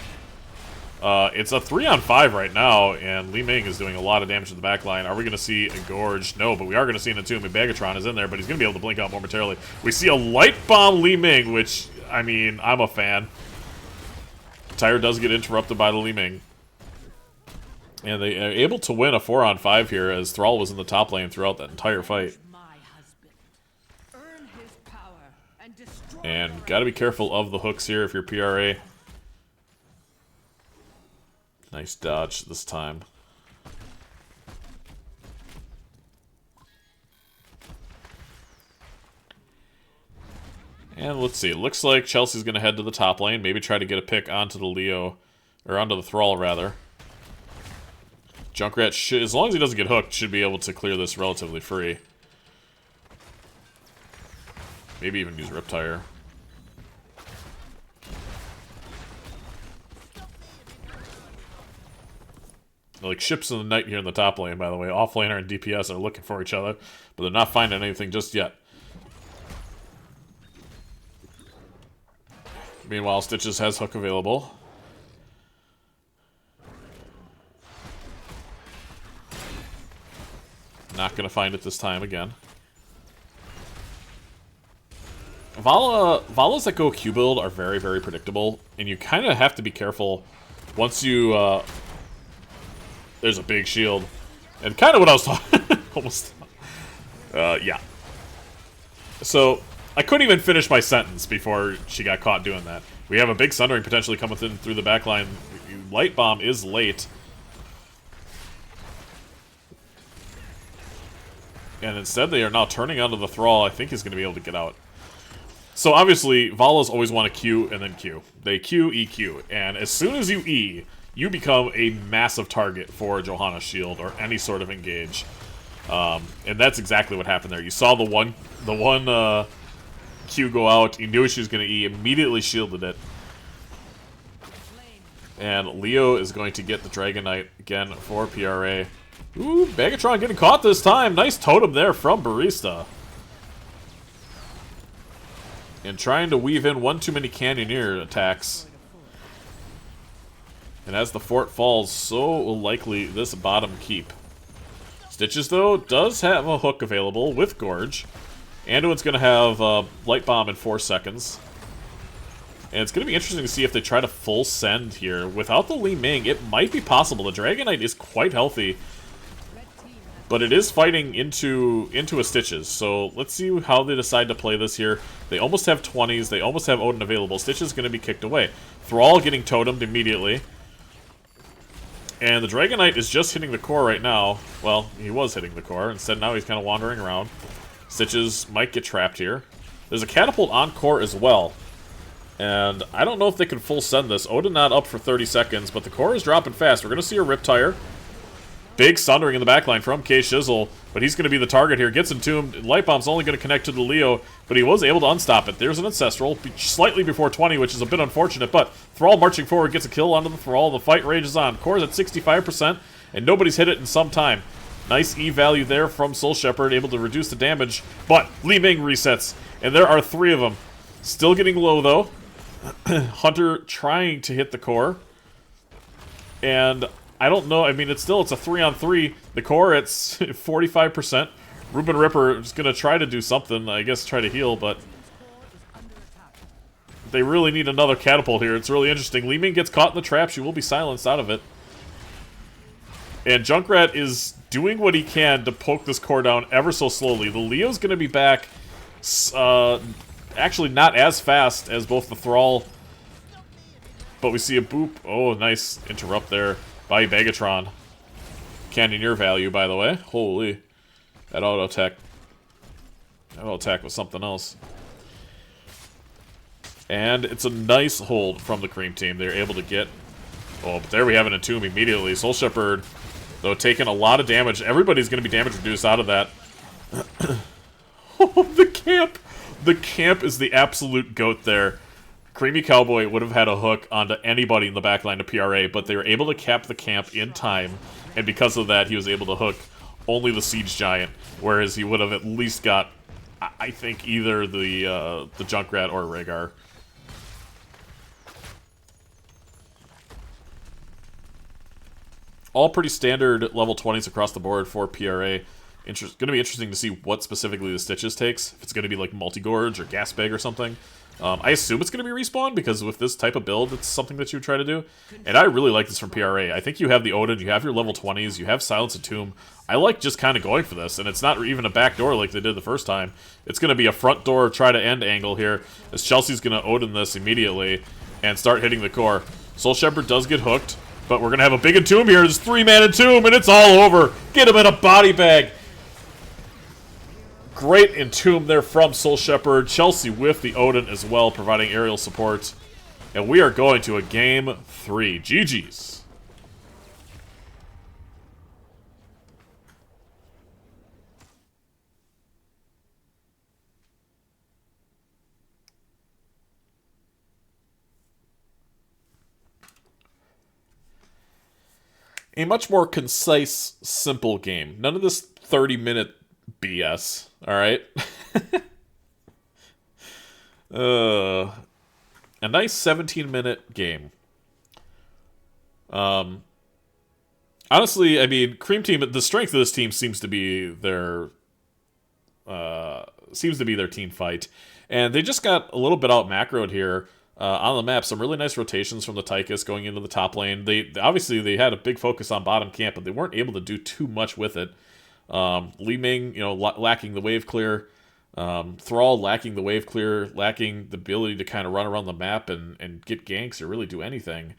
It's a 3-on-5 right now, and Li Ming is doing a lot of damage to the backline. Are we going to see a Gorge? No, but we are going to see an Entomb. Bagatron is in there, but he's going to be able to blink out momentarily. We see a Light Bomb Li Ming, which, I mean, I'm a fan. Tire does get interrupted by the Li Ming. And they are able to win a 4-on-5 here, as Thrall was in the top lane throughout that entire fight. And gotta be careful of the hooks here if you're PRA. Nice dodge this time. And let's see, it looks like Chelsea's gonna head to the top lane, maybe try to get a pick onto the Leo, or onto the Thrall rather. Junkrat should, as long as he doesn't get hooked, should be able to clear this relatively free. Maybe even use Riptire. Like ships in the night here in the top lane, by the way. Offlaner and DPS are looking for each other, but they're not finding anything just yet. Meanwhile, Stitches has hook available. Not going to find it this time again. Valas that go Q build are very, very predictable, and you kind of have to be careful once you, there's a big shield. And kind of what I was talking, almost, yeah. So, I couldn't even finish my sentence before she got caught doing that. We have a big Sundering potentially coming in through the backline. Light Bomb is late. And instead they are now turning onto the Thrall. I think he's going to be able to get out. So obviously, Valas always want to Q and then Q. They Q, EQ. And as soon as you E, you become a massive target for Johanna's shield or any sort of engage. And that's exactly what happened there. You saw the one Q go out. You knew she was going to E. Immediately shielded it. And Leo is going to get the Dragon Knight again for PRA. Ooh, Bagatron getting caught this time. Nice totem there from Barista. And trying to weave in one too many Canyoneer attacks. And as the fort falls, so will likely this bottom keep. Stitches, though, does have a hook available with Gorge. Anduin's going to have Light Bomb in 4 seconds. And it's going to be interesting to see if they try to full send here. Without the Li Ming, it might be possible. The Dragon Knight is quite healthy. But it is fighting into a Stitches, so let's see how they decide to play this here. They almost have 20s, they almost have Odin available. Stitches is going to be kicked away. Thrall getting totemed immediately. And the Dragon Knight is just hitting the core right now. Well, he was hitting the core. Instead, now he's kind of wandering around. Stitches might get trapped here. There's a catapult on core as well. And I don't know if they can full send this. Odin not up for 30 seconds, but the core is dropping fast. We're going to see a Riptire. Big Sundering in the backline from K-Shizzle, but he's going to be the target here. Gets entombed. Light Bomb's only going to connect to the Leo, but he was able to unstop it. There's an Ancestral, slightly before 20, which is a bit unfortunate, but Thrall marching forward gets a kill onto the Thrall. The fight rages on. Core's at 65%, and nobody's hit it in some time. Nice E value there from Soul Shepherd, able to reduce the damage, but Li Ming resets, and there are 3 of them. Still getting low, though. Hunter trying to hit the core, and I don't know. I mean, it's a 3-on-3. The core, it's 45%. Ruben Ripper is going to try to do something. I guess try to heal, but they really need another catapult here. It's really interesting. Li Ming gets caught in the trap. She will be silenced out of it. And Junkrat is doing what he can to poke this core down ever so slowly. The Leo's going to be back, actually not as fast as both the Thrall, but we see a boop. Oh, nice interrupt there by Megatron. Cannoneer value, by the way. Holy. That auto attack. That auto attack was something else. And it's a nice hold from the Cream Team. They're able to get... Oh, but there we have an Entomb immediately. Soul Shepherd, though, taking a lot of damage. Everybody's going to be damage reduced out of that. Oh, the camp! The camp is the absolute goat there. Creamy Cowboy would have had a hook onto anybody in the backline of PRA, but they were able to cap the camp in time, and because of that, he was able to hook only the Siege Giant, whereas he would have at least got, I think, either the Junkrat or Rhaegar. All pretty standard level 20s across the board for PRA. Going to be interesting to see what specifically the Stitches takes. If it's going to be like Multi-Gorge or Gas Bag or something. I assume it's going to be Respawn, because with this type of build, it's something that you would try to do. And I really like this from PRA. I think you have the Odin, you have your level 20s, you have Silence and Tomb. I like just kind of going for this, and it's not even a back door like they did the first time. It's going to be a front door try-to-end angle here, as Chelsea's going to Odin this immediately and start hitting the core. Soul Shepherd does get hooked, but we're going to have a big Entomb here. There's 3-man Entomb, and it's all over. Get him in a body bag. Great Entomb there from Soul Shepherd. Chelsea with the Odin as well, providing aerial support. And we are going to a game 3. GG's. A much more concise, simple game. None of this 30-minute BS, alright? A nice 17-minute game. Honestly, I mean, Cream Team, the strength of this team seems to be their team fight. And they just got a little bit out macroed here. On the map, some really nice rotations from the Tychus going into the top lane. Obviously they had a big focus on bottom camp, but they weren't able to do too much with it. Li Ming, lacking the wave clear. Thrall lacking the wave clear, lacking the ability to kind of run around the map and get ganks or really do anything.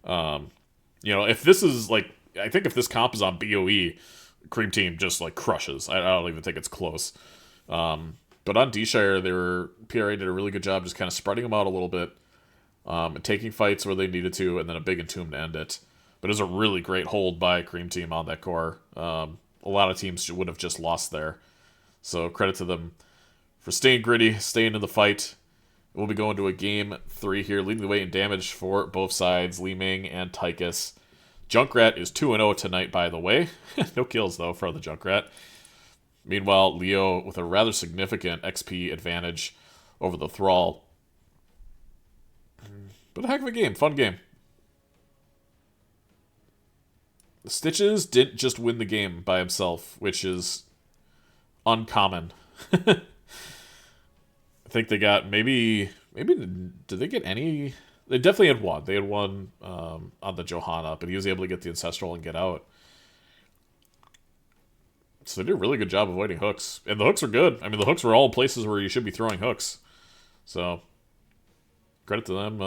If this is like, I think if this comp is on BOE, Cream Team just like crushes. I don't even think it's close. But on D-Shire, PRA did a really good job just kind of spreading them out a little bit, and taking fights where they needed to, and then a big Entomb to end it. But it was a really great hold by Cream Team on that core. A lot of teams would have just lost there. So credit to them for staying gritty, staying in the fight. We'll be going to a game 3 here, leading the way in damage for both sides, Li Ming and Tychus. Junkrat is 2-0 tonight, by the way. No kills, though, for the Junkrat. Meanwhile, Leo with a rather significant XP advantage over the Thrall. But a heck of a game. Fun game. The Stitches didn't just win the game by himself, which is uncommon. I think they got maybe did they get any? They definitely had one. They had one on the Johanna, but he was able to get the Ancestral and get out. So they did a really good job avoiding hooks. And the hooks are good. I mean, the hooks were all places where you should be throwing hooks. So, credit to them,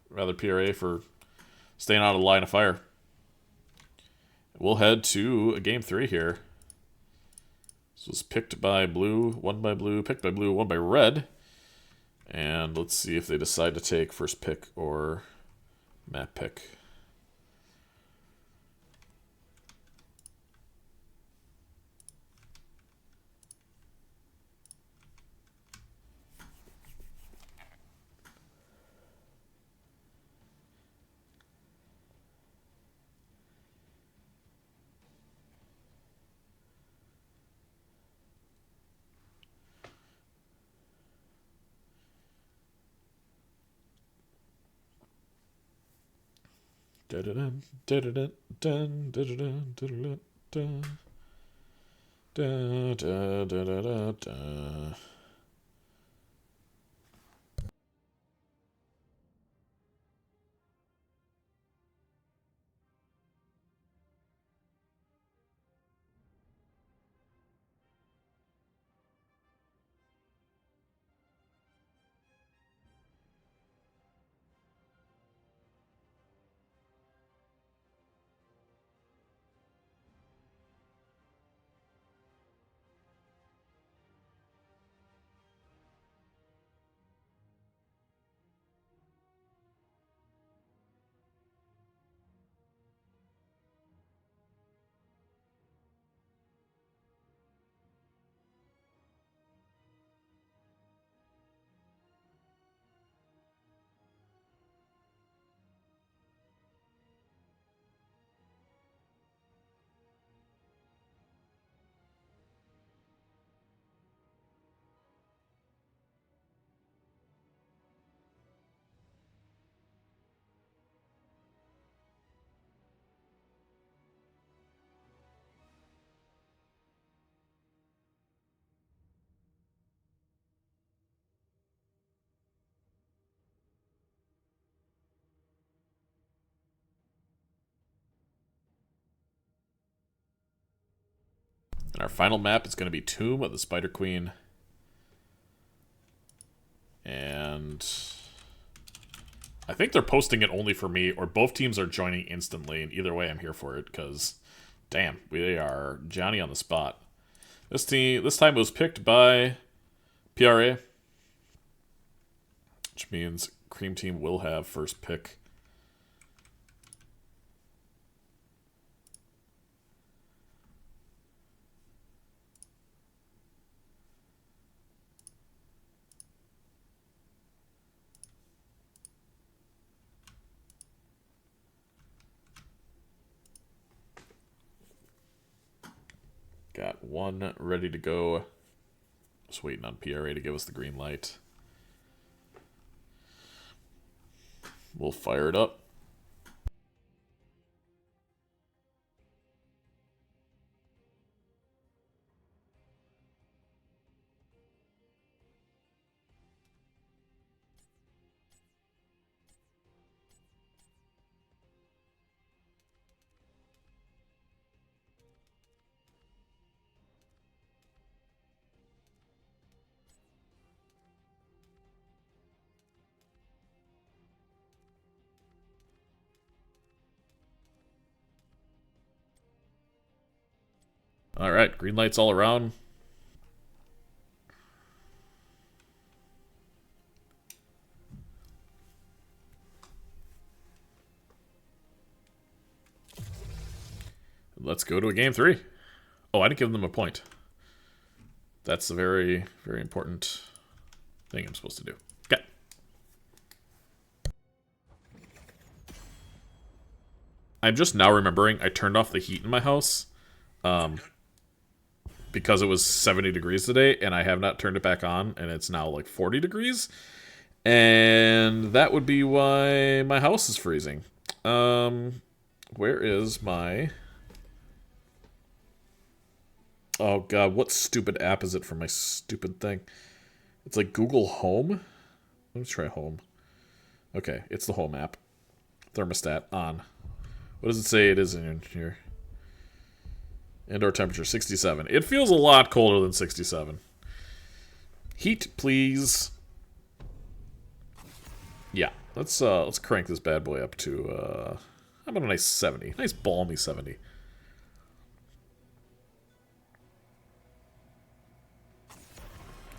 rather PRA, for staying out of the line of fire. We'll head to a game 3 here. This was picked by blue, won by blue, picked by blue, won by red. And let's see if they decide to take first pick or map pick. Dun, dun, dun, dun, dun, dun, dun, dun, dun, dun, dun, dun, dun. And our final map is going to be Tomb of the Spider Queen. And I think they're posting it only for me, or both teams are joining instantly, and either way I'm here for it, because, damn, we are Johnny on the spot. This time it was picked by PRA, which means Cream Team will have first pick. Got one ready to go. Just waiting on PRA to give us the green light. We'll fire it up. Alright, green lights all around. Let's go to a game 3. Oh, I didn't give them a point. That's a very, very important thing I'm supposed to do. Okay. I'm just now remembering I turned off the heat in my house. Because it was 70 degrees today, and I have not turned it back on, and it's now like 40 degrees. And that would be why my house is freezing. Where is my... Oh god, what stupid app is it for my stupid thing? It's like Google Home? Let me try Home. Okay, it's the Home app. Thermostat on. What does it say it is in here? Indoor temperature 67. It feels a lot colder than 67. Heat, please. Yeah, let's crank this bad boy up to how about a nice 70? Nice balmy 70.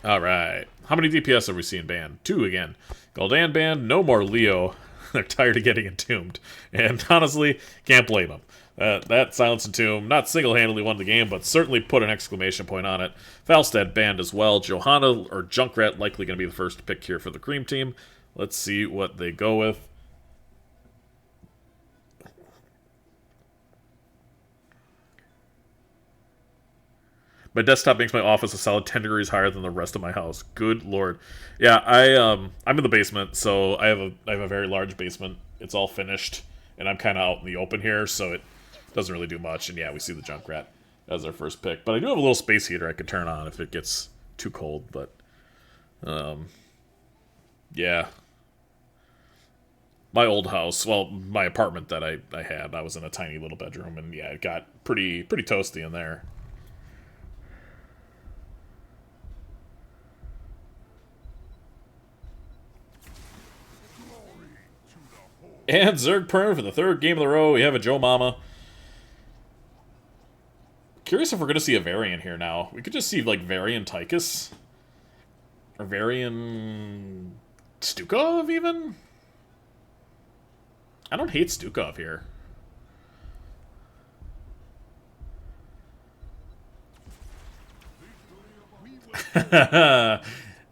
Alright. How many DPS have we seen banned? 2 again. Gul'dan banned, no more Leo. They're tired of getting entombed. And honestly, can't blame them. That Silence and Tomb not single-handedly won the game, but certainly put an exclamation point on it. Falstad banned as well. Johanna or Junkrat likely going to be the first pick here for the Cream Team. Let's see what they go with. My desktop makes my office a solid 10 degrees higher than the rest of my house. Good lord. Yeah, I'm in the basement, so I have a very large basement. It's all finished, and I'm kind of out in the open here, so it doesn't really do much. And yeah, we see the Junkrat as our first pick. But I do have a little space heater I could turn on if it gets too cold, but yeah. My old house, well, my apartment that I had, I was in a tiny little bedroom, and yeah, it got pretty toasty in there. And Zerg Perm for the 3rd game of the row. We have a Joe Mama. Curious if we're going to see a Varian here now. We could just see, like, Varian Tychus. Or Varian Stukov, even? I don't hate Stukov here.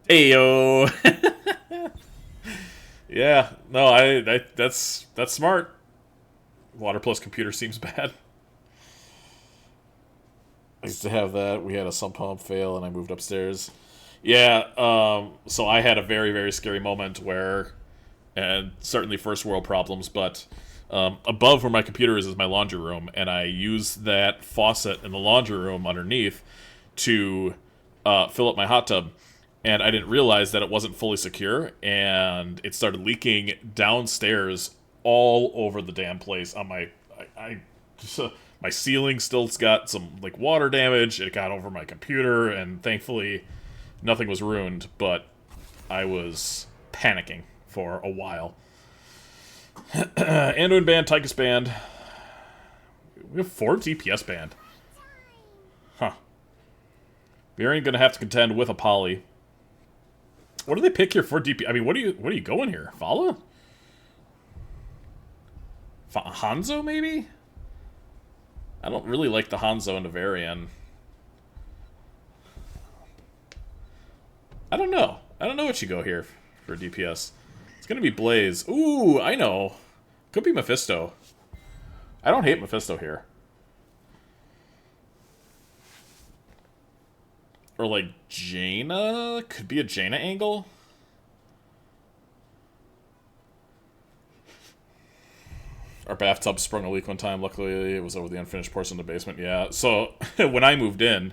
Ayo. Yeah, no, that's smart. Water plus computer seems bad. I used to have that. We had a sump pump fail, and I moved upstairs. Yeah, so I had a very, very scary moment where, and certainly first world problems, but above where my computer is my laundry room, and I used that faucet in the laundry room underneath to fill up my hot tub. And I didn't realize that it wasn't fully secure, and it started leaking downstairs all over the damn place. On my, My ceiling still's got some, like, water damage. It got over my computer, and thankfully nothing was ruined, but I was panicking for a while. Anduin banned, Tychus banned. We have 4 DPS banned. Huh. Varian gonna have to contend with a Poly. What do they pick here for DP? I mean, what are you going here? Fala? Hanzo, maybe? I don't really like the Hanzo into Varian. I don't know. I don't know what you go here for DPS. It's gonna be Blaze. Ooh, I know. Could be Mephisto. I don't hate Mephisto here. Or like Jaina? Could be a Jaina angle. Our bathtub sprung a leak one time. Luckily, it was over the unfinished portion of the basement. Yeah, so when I moved in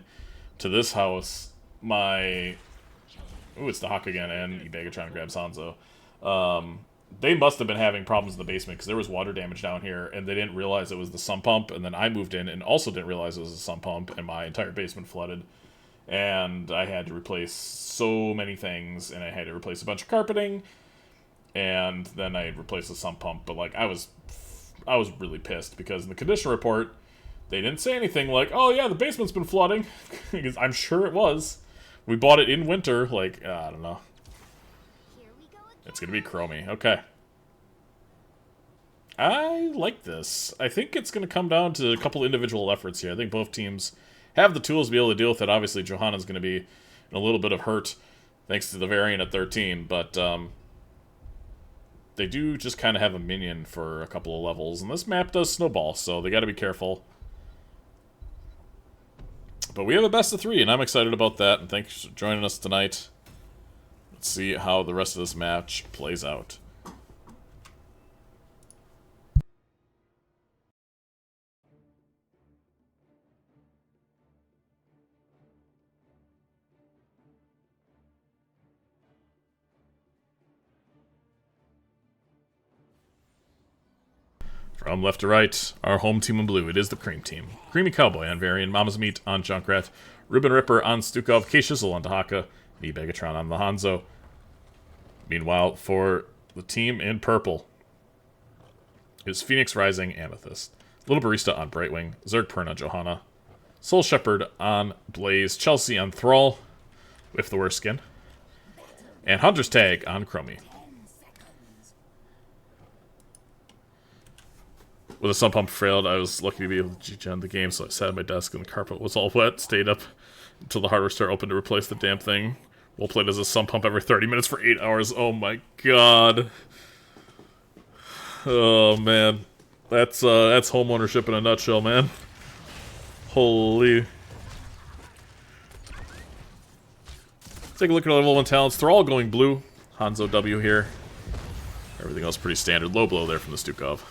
to this house, my... Ooh, it's the Hawk again, and Ibega trying to grab Sanzo. They must have been having problems in the basement, because there was water damage down here, and they didn't realize it was the sump pump, and then I moved in and also didn't realize it was a sump pump, and my entire basement flooded. And I had to replace so many things, and I had to replace a bunch of carpeting, and then I replaced the sump pump, but, like, I was really pissed, because in the condition report, they didn't say anything like, oh yeah, the basement's been flooding, because I'm sure it was. We bought it in winter, like, I don't know. It's gonna be Chromie, okay. I like this. I think it's gonna come down to a couple individual efforts here. I think both teams have the tools to be able to deal with it. Obviously, Johanna's gonna be in a little bit of hurt, thanks to the variant at 13, but, they do just kind of have a minion for a couple of levels, and this map does snowball, so they gotta be careful. But we have a best of 3, and I'm excited about that, and thanks for joining us tonight. Let's see how the rest of this match plays out. From left to right, our home team in blue, it is the Cream Team. Creamy Cowboy on Varian, Mama's Meat on Junkrat, Ribbon Ripper on Stukov, K-Shizzle on Dahaka, and Begatron on the Hanzo. Meanwhile, for the team in purple, is Phoenix Rising Amethyst, Little Barista on Brightwing, Zerg Pern on Johanna, Soul Shepherd on Blaze, Chelsea on Thrall, with the worst skin, and Hunter's Tag on Chromie. With a sump pump failed, I was lucky to be able to G-gen the game, so I sat at my desk and the carpet was all wet, stayed up until the hardware store opened to replace the damn thing. We'll play it as a sump pump every 30 minutes for 8 hours. Oh my god. Oh man. That's home ownership in a nutshell, man. Holy. Take a look at our level 1 talents. They're all going blue. Hanzo W here. Everything else pretty standard. Low blow there from the Stukov.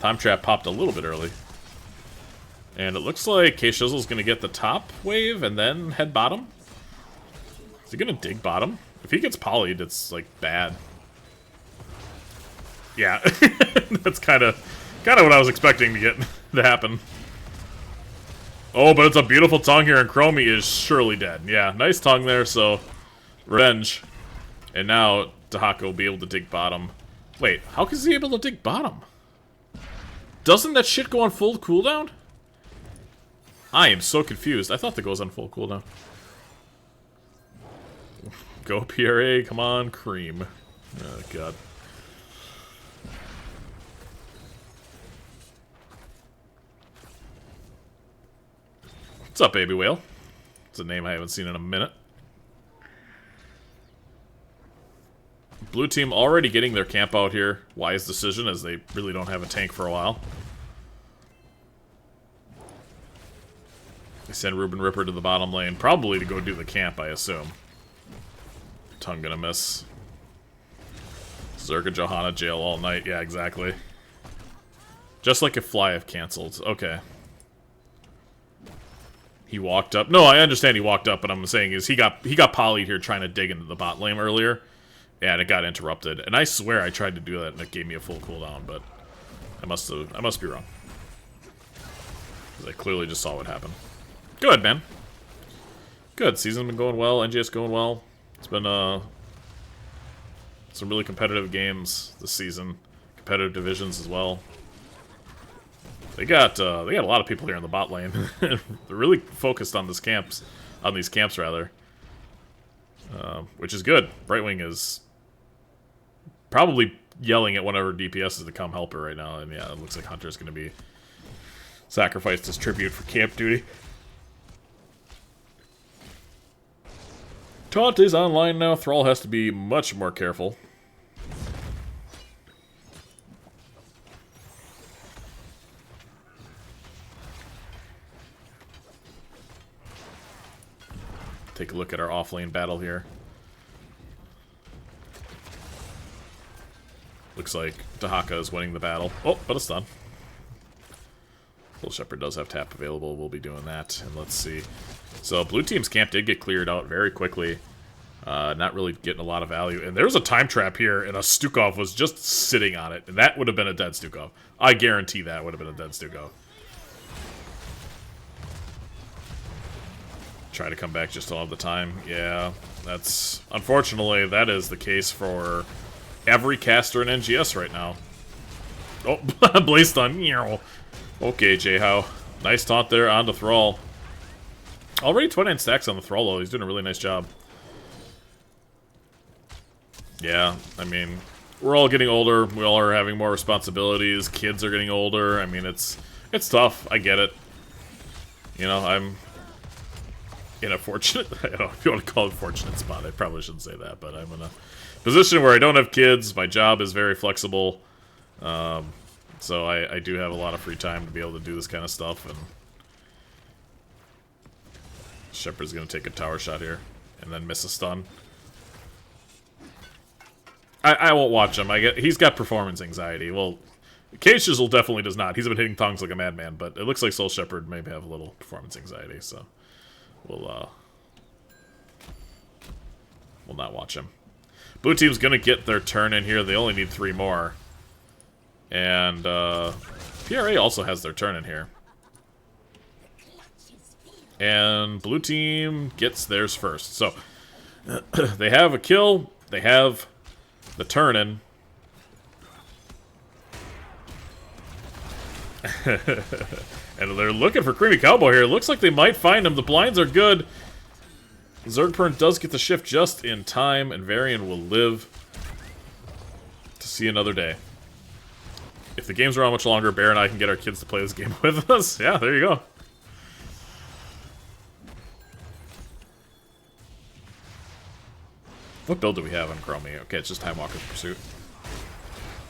Time Trap popped a little bit early. And it looks like K-Shizzle's gonna get the top wave and then head bottom. Is he gonna dig bottom? If he gets polyed, it's, like, bad. Yeah. That's kinda what I was expecting to happen. Oh, but it's a beautiful tongue here, and Chromie is surely dead. Yeah, nice tongue there, so... Revenge. And now, Dahaka will be able to dig bottom. Wait, how is he able to dig bottom? Doesn't that shit go on full cooldown? I am so confused. I thought that goes on full cooldown. Go PRA, come on, Cream. Oh, God. What's up, Baby Whale? It's a name I haven't seen in a minute. Blue team already getting their camp out here. Wise decision, as they really don't have a tank for a while. They send Ruben Ripper to the bottom lane, probably to go do the camp, I assume. Tongue gonna miss. Zerg and Johanna jail all night. Yeah, exactly. Just like if Fly have cancelled. Okay. He walked up. No, I understand he walked up, but I'm saying is he got polyed here trying to dig into the bot lane earlier. Yeah, and it got interrupted. And I swear I tried to do that and it gave me a full cooldown, but I must be wrong. Because I clearly just saw what happened. Good, man. Good. Season's been going well. NGS going well. It's been some really competitive games this season. Competitive divisions as well. They got a lot of people here in the bot lane. They're really focused on these camps rather, which is good. Brightwing is probably yelling at whatever DPS is to come help her right now, and yeah, it looks like Hunter's going to be sacrificed as tribute for camp duty. Taunt is online now. Thrall has to be much more careful. Take a look at our off-lane battle here. Looks like Dahaka is winning the battle. Oh, but it's done. Soul Shepherd does have tap available. We'll be doing that. And let's see. So blue team's camp did get cleared out very quickly. Not really getting a lot of value. And there was a time trap here, and a Stukov was just sitting on it. And that would have been a dead Stukov. I guarantee that would have been a dead Stukov. Try to come back, just don't have the time. Yeah, that's... Unfortunately, that is the case for every caster in NGS right now. Oh, Blaze stun. Okay, J-How. Nice taunt there onto Thrall. Already 29 stacks on the Thrall, though. He's doing a really nice job. Yeah, I mean, we're all getting older. We all are having more responsibilities. Kids are getting older. I mean, it's tough. I get it. You know, I'm in a fortunate, I don't know if you want to call it a fortunate spot. I probably shouldn't say that, but I'm in a position where I don't have kids. My job is very flexible. So I do have a lot of free time to be able to do this kind of stuff. And Shepherd's going to take a tower shot here and then miss a stun. I won't watch him. He's got performance anxiety. Well, Cage Shizzle definitely does not. He's been hitting thongs like a madman, but it looks like Soul Shepherd may have a little performance anxiety, so we'll not watch him. Blue team's gonna get their turn in here. They only need 3 more. And PRA also has their turn in here. And blue team gets theirs first. So they have a kill. They have the turn in. And they're looking for Creamy Cowboy here. Looks like they might find him. The blinds are good. Zergpern does get the shift just in time, and Varian will live to see another day. If the game's around much longer, Bear and I can get our kids to play this game with us. Yeah, there you go. What build do we have on Chromie? Okay, it's just Time Walker's Pursuit.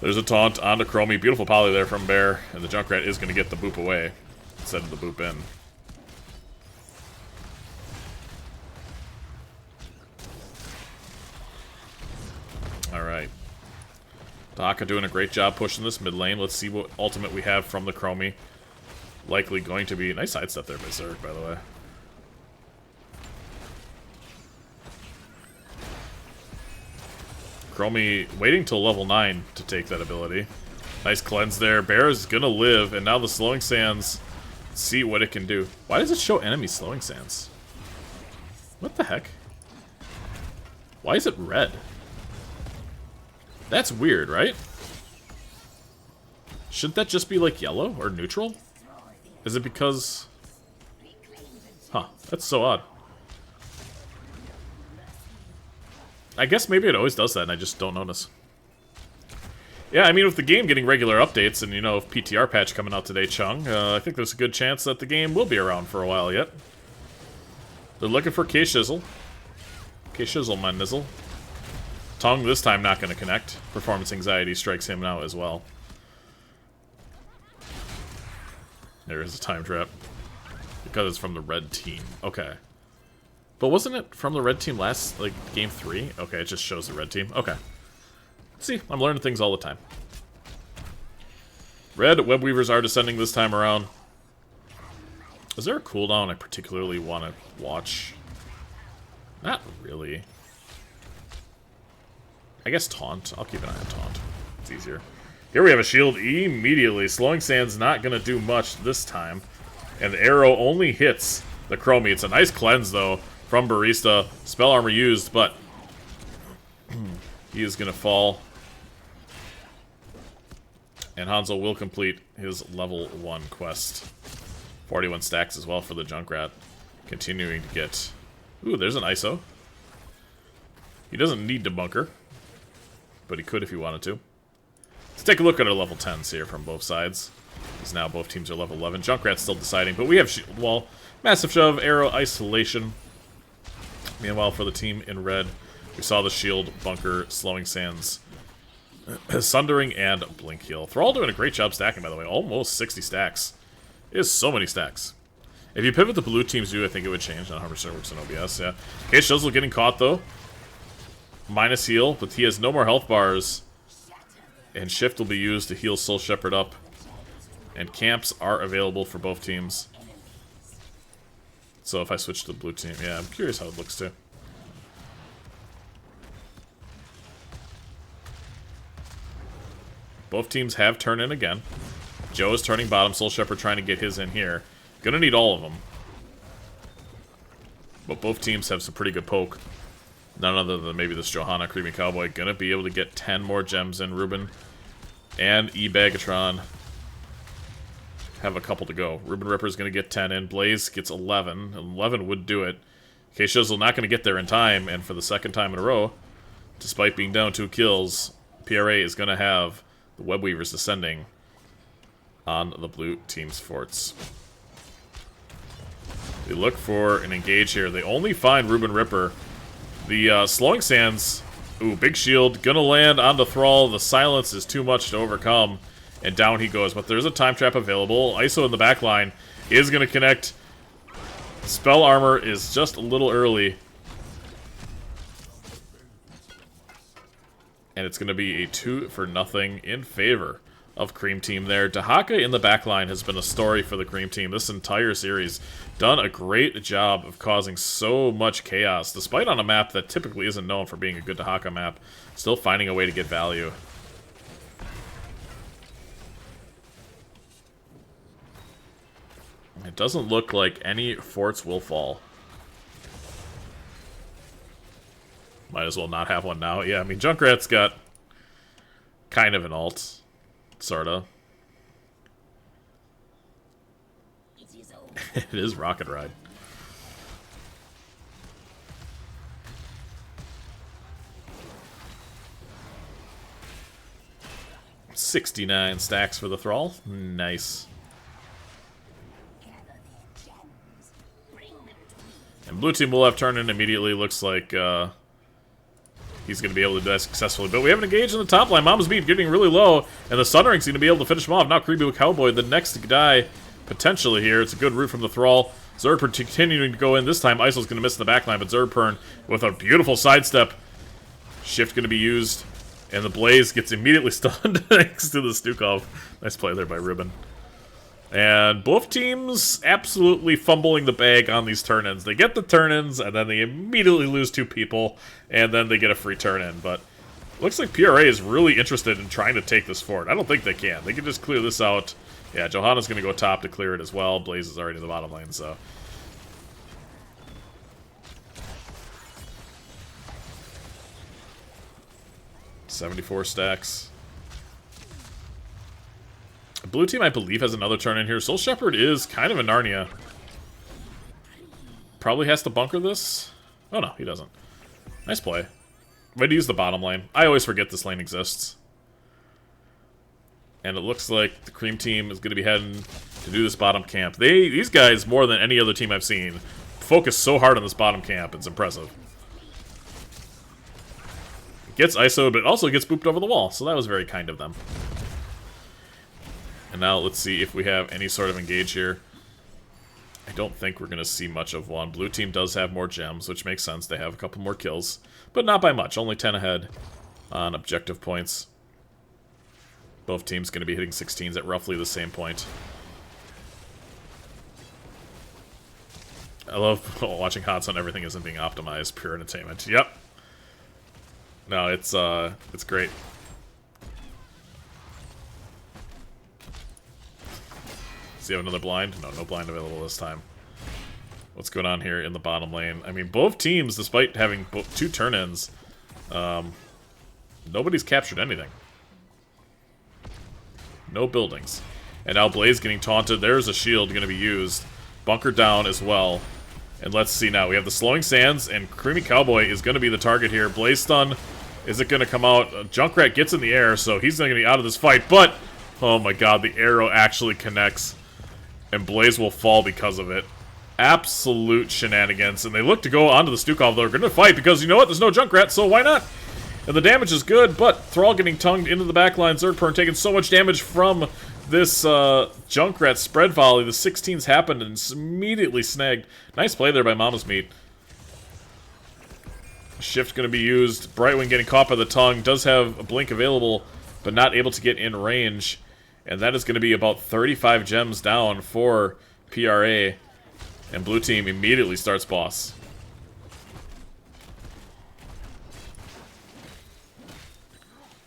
There's a taunt onto Chromie. Beautiful poly there from Bear. And the Junkrat is going to get the boop away instead of the boop in. Alright. Dahaka doing a great job pushing this mid lane. Let's see what ultimate we have from the Chromie. Likely going to be... Nice sidestep there by Zerg, by the way. Chromie waiting till level 9 to take that ability. Nice cleanse there. Bear is gonna live, and now the Slowing Sands. See what it can do. Why does it show enemy Slowing Sands? What the heck? Why is it red? That's weird, right? Shouldn't that just be like yellow or neutral? Is it because... Huh, that's so odd. I guess maybe it always does that and I just don't notice. Yeah, I mean, with the game getting regular updates and, you know, if PTR patch coming out today, Chung, I think there's a good chance that the game will be around for a while yet. They're looking for K-Shizzle. K-Shizzle, my nizzle. Tong this time not going to connect. Performance anxiety strikes him now as well. There is a time trap. Because it's from the red team. Okay. But wasn't it from the red team last, like, game 3? Okay, it just shows the red team. Okay. See, I'm learning things all the time. Red Web Weavers are descending this time around. Is there a cooldown I particularly want to watch? Not really. I guess Taunt. I'll keep an eye on Taunt. It's easier. Here we have a shield immediately. Slowing Sand's not going to do much this time. And the arrow only hits the Chromie. It's a nice cleanse, though, from Barista. Spell armor used, but he is going to fall. And Hanzo will complete his level 1 quest. 41 stacks as well for the Junkrat. Continuing to get... Ooh, there's an ISO. He doesn't need to bunker, but he could if he wanted to. Let's take a look at our level 10s here from both sides. Because now both teams are level 11. Junkrat's still deciding, but we have Shield Wall, Massive Shove, Arrow, Isolation. Meanwhile, for the team in red, we saw the Shield, Bunker, Slowing Sands, Sundering, and Blink Heal. Thrall doing a great job stacking, by the way. Almost 60 stacks. It is so many stacks. If you pivot the blue team's view, I think it would change. Not 100% works in OBS, yeah. Okay, Shizzle getting caught, though. Minus heal, but he has no more health bars. And Shift will be used to heal Soul Shepherd up. And camps are available for both teams. So if I switch to the blue team, yeah, I'm curious how it looks, too. Both teams have turn in again. Joe is turning bottom, Soul Shepherd trying to get his in here. Gonna need all of them. But both teams have some pretty good poke. None other than maybe this Johanna Creamy Cowboy. Gonna be able to get 10 more gems in. Ruben and E-Bagatron have a couple to go. Ruben Ripper's gonna get 10 in. Blaze gets 11. 11 would do it. K-Shizzle not gonna get there in time, and for the second time in a row, despite being down 2 kills, PRA is gonna have the Web Weavers descending on the blue team's forts. They look for an engage here. They only find Ruben Ripper. The Slowing Sands, ooh, big shield, gonna land onto Thrall. The silence is too much to overcome, and down he goes. But there's a time trap available. ISO in the back line is gonna connect. Spell armor is just a little early. And it's gonna be a 2-for-0 in favor of Cream Team there. Dahaka in the backline has been a story for the Cream Team this entire series. Done a great job of causing so much chaos, despite on a map that typically isn't known for being a good Dahaka map. Still finding a way to get value. It doesn't look like any forts will fall. Might as well not have one now. Yeah, I mean, Junkrat's got kind of an ult. Sorta. It is Rocket Ride. $69 stacks for the Thrall. Nice. And blue team will have turn in immediately. Looks like he's going to be able to do that successfully. But we have an engage in the top line. Mama's Beat getting really low. And the Sundering's going to be able to finish him off. Now Creepy with Cowboy, the next guy potentially here. It's a good route from the Thrall. Zerpern continuing to go in. This time Isol's going to miss the backline. But Zerpern with a beautiful sidestep. Shift going to be used. And the Blaze gets immediately stunned thanks to the Stukov. Nice play there by Ruben. And both teams absolutely fumbling the bag on these turn-ins. They get the turn-ins, and then they immediately lose 2 people, and then they get a free turn-in. But looks like PRA is really interested in trying to take this fort. I don't think they can. They can just clear this out. Yeah, Johanna's going to go top to clear it as well. Blaze is already in the bottom lane, so... 74 stacks. Blue team, I believe, has another turn in here. Soul Shepherd is kind of a Narnia. Probably has to bunker this. Oh, no, he doesn't. Nice play. Way to use the bottom lane. I always forget this lane exists. And it looks like the Cream team is going to be heading to do this bottom camp. These guys, more than any other team I've seen, focus so hard on this bottom camp. It's impressive. It gets ISO'd, but it also gets booped over the wall. So that was very kind of them. And now let's see if we have any sort of engage here. I don't think we're going to see much of one. Blue team does have more gems, which makes sense. They have a couple more kills, but not by much. Only 10 ahead on objective points. Both teams going to be hitting 16s at roughly the same point. I love watching HOTS on everything isn't being optimized. Pure entertainment. Yep. No, it's great. Does he have another blind? No, no blind available this time. What's going on here in the bottom lane? I mean, both teams, despite having 2 turn-ins, nobody's captured anything. No buildings. And now Blaze getting taunted. There's a shield going to be used. Bunker down as well. And let's see now. We have the Slowing Sands, and Creamy Cowboy is going to be the target here. Blaze stun. Is it going to come out? Junkrat gets in the air, so he's not going to be out of this fight. But, oh my god, the arrow actually connects. And Blaze will fall because of it. Absolute shenanigans. And they look to go onto the Stukov. They're going to fight because, you know what, there's no Junkrat, so why not? And the damage is good, but Thrall getting tongued into the backline. Zergpern taking so much damage from this Junkrat spread volley. The 16s happened and immediately snagged. Nice play there by Mama's Meat. Shift going to be used. Brightwing getting caught by the tongue. Does have a blink available, but not able to get in range. And that is going to be about 35 gems down for PRA. And blue team immediately starts boss.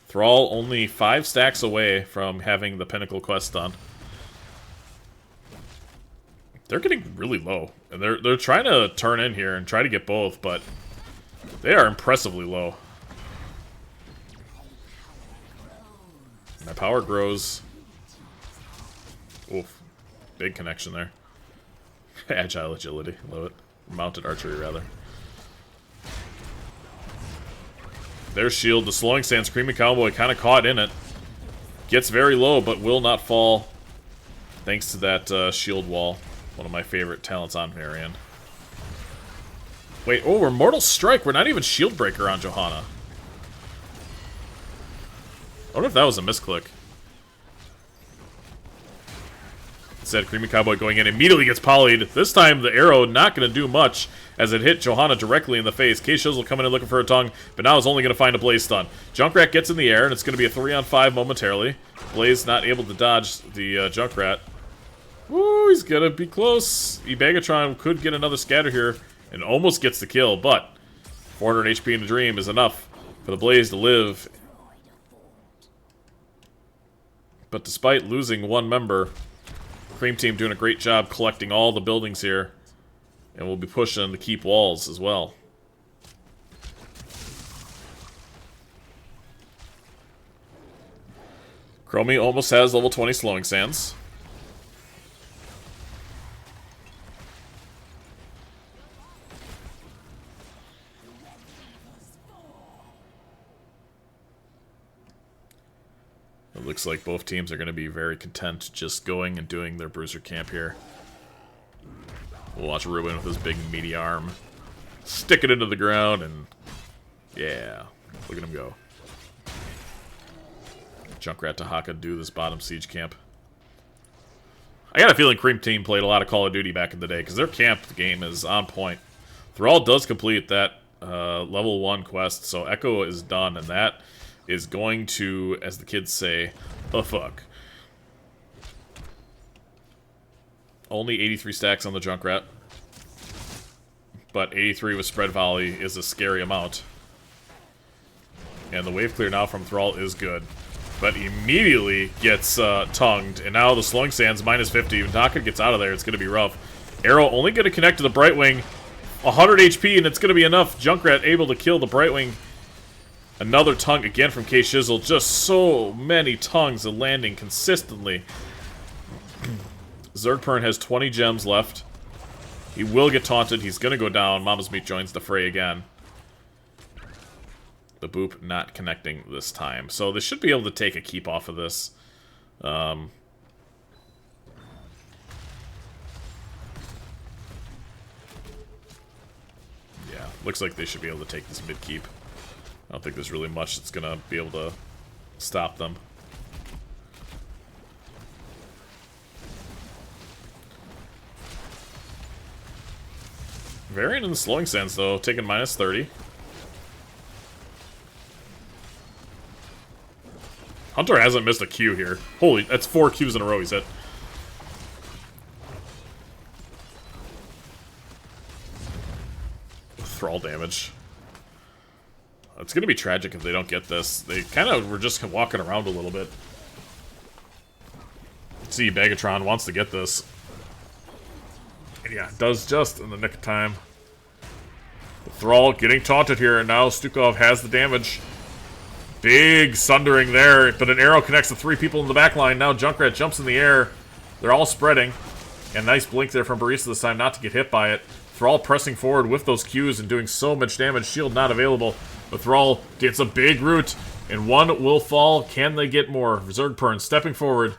Thrall only 5 stacks away from having the Pinnacle quest done. They're getting really low. And they're trying to turn in here and try to get both, but they are impressively low. My power grows. Oof. Big connection there. Agile agility. Love it. Mounted archery, rather. There's shield. The Slowing Sands. Creamy Cowboy kind of caught in it. Gets very low, but will not fall. Thanks to that shield wall. One of my favorite talents on Marion. Wait, oh, we're Mortal Strike. We're not even Shield Breaker on Johanna. I wonder if that was a misclick. Instead, Creamy Cowboy going in immediately gets polyed. This time, the arrow not going to do much as it hit Johanna directly in the face. K-Shizzle coming in looking for a tongue, but now is only going to find a Blaze stun. Junkrat gets in the air, and it's going to be a 3-on-5 momentarily. Blaze not able to dodge the Junkrat. Woo, he's going to be close. Ebagatron could get another scatter here and almost gets the kill, but 400 HP in a dream is enough for the Blaze to live. But despite losing one member, Cream Team doing a great job collecting all the buildings here. And we'll be pushing to keep walls as well. Chromie almost has level 20 Slowing Sands. It looks like both teams are going to be very content just going and doing their bruiser camp here. We'll watch Ruben with his big meaty arm. Stick it into the ground and... yeah. Look at him go. Junkrat to Haka do this bottom siege camp. I got a feeling Cream Team played a lot of Call of Duty back in the day because their camp game is on point. Thrall does complete that level 1 quest, so Echo is done, and that is going to, as the kids say, a fuck. Only 83 stacks on the Junkrat. But 83 with spread volley is a scary amount. And the wave clear now from Thrall is good. But immediately gets tongued. And now the Slowing Sands minus 50. When Taka gets out of there, it's going to be rough. Arrow only going to connect to the Brightwing. 100 HP, and it's going to be enough. Junkrat able to kill the Brightwing. Another tongue again from K-Shizzle. Just so many tongues and landing consistently. Zergpern has 20 gems left. He will get taunted. He's going to go down. Mama's Meat joins the fray again. The boop not connecting this time. So they should be able to take a keep off of this. Yeah, looks like they should be able to take this mid keep. I don't think there's really much that's going to be able to stop them. Variant in the Slowing Sands, though, taking minus 30. Hunter hasn't missed a Q here. Holy, that's 4 Qs in a row he's hit. Thrall damage. It's going to be tragic if they don't get this. They kind of were just walking around a little bit. see Bagatron wants to get this. And yeah, does just in the nick of time. Thrall getting taunted here, and now Stukov has the damage. Big sundering there, but an arrow connects the 3 people in the back line. Now Junkrat jumps in the air. They're all spreading. And nice blink there from Barista this time not to get hit by it. Thrall pressing forward with those Qs and doing so much damage. Shield not available. But Thrall gets a big root, and 1 will fall. Can they get more? Zergpern stepping forward.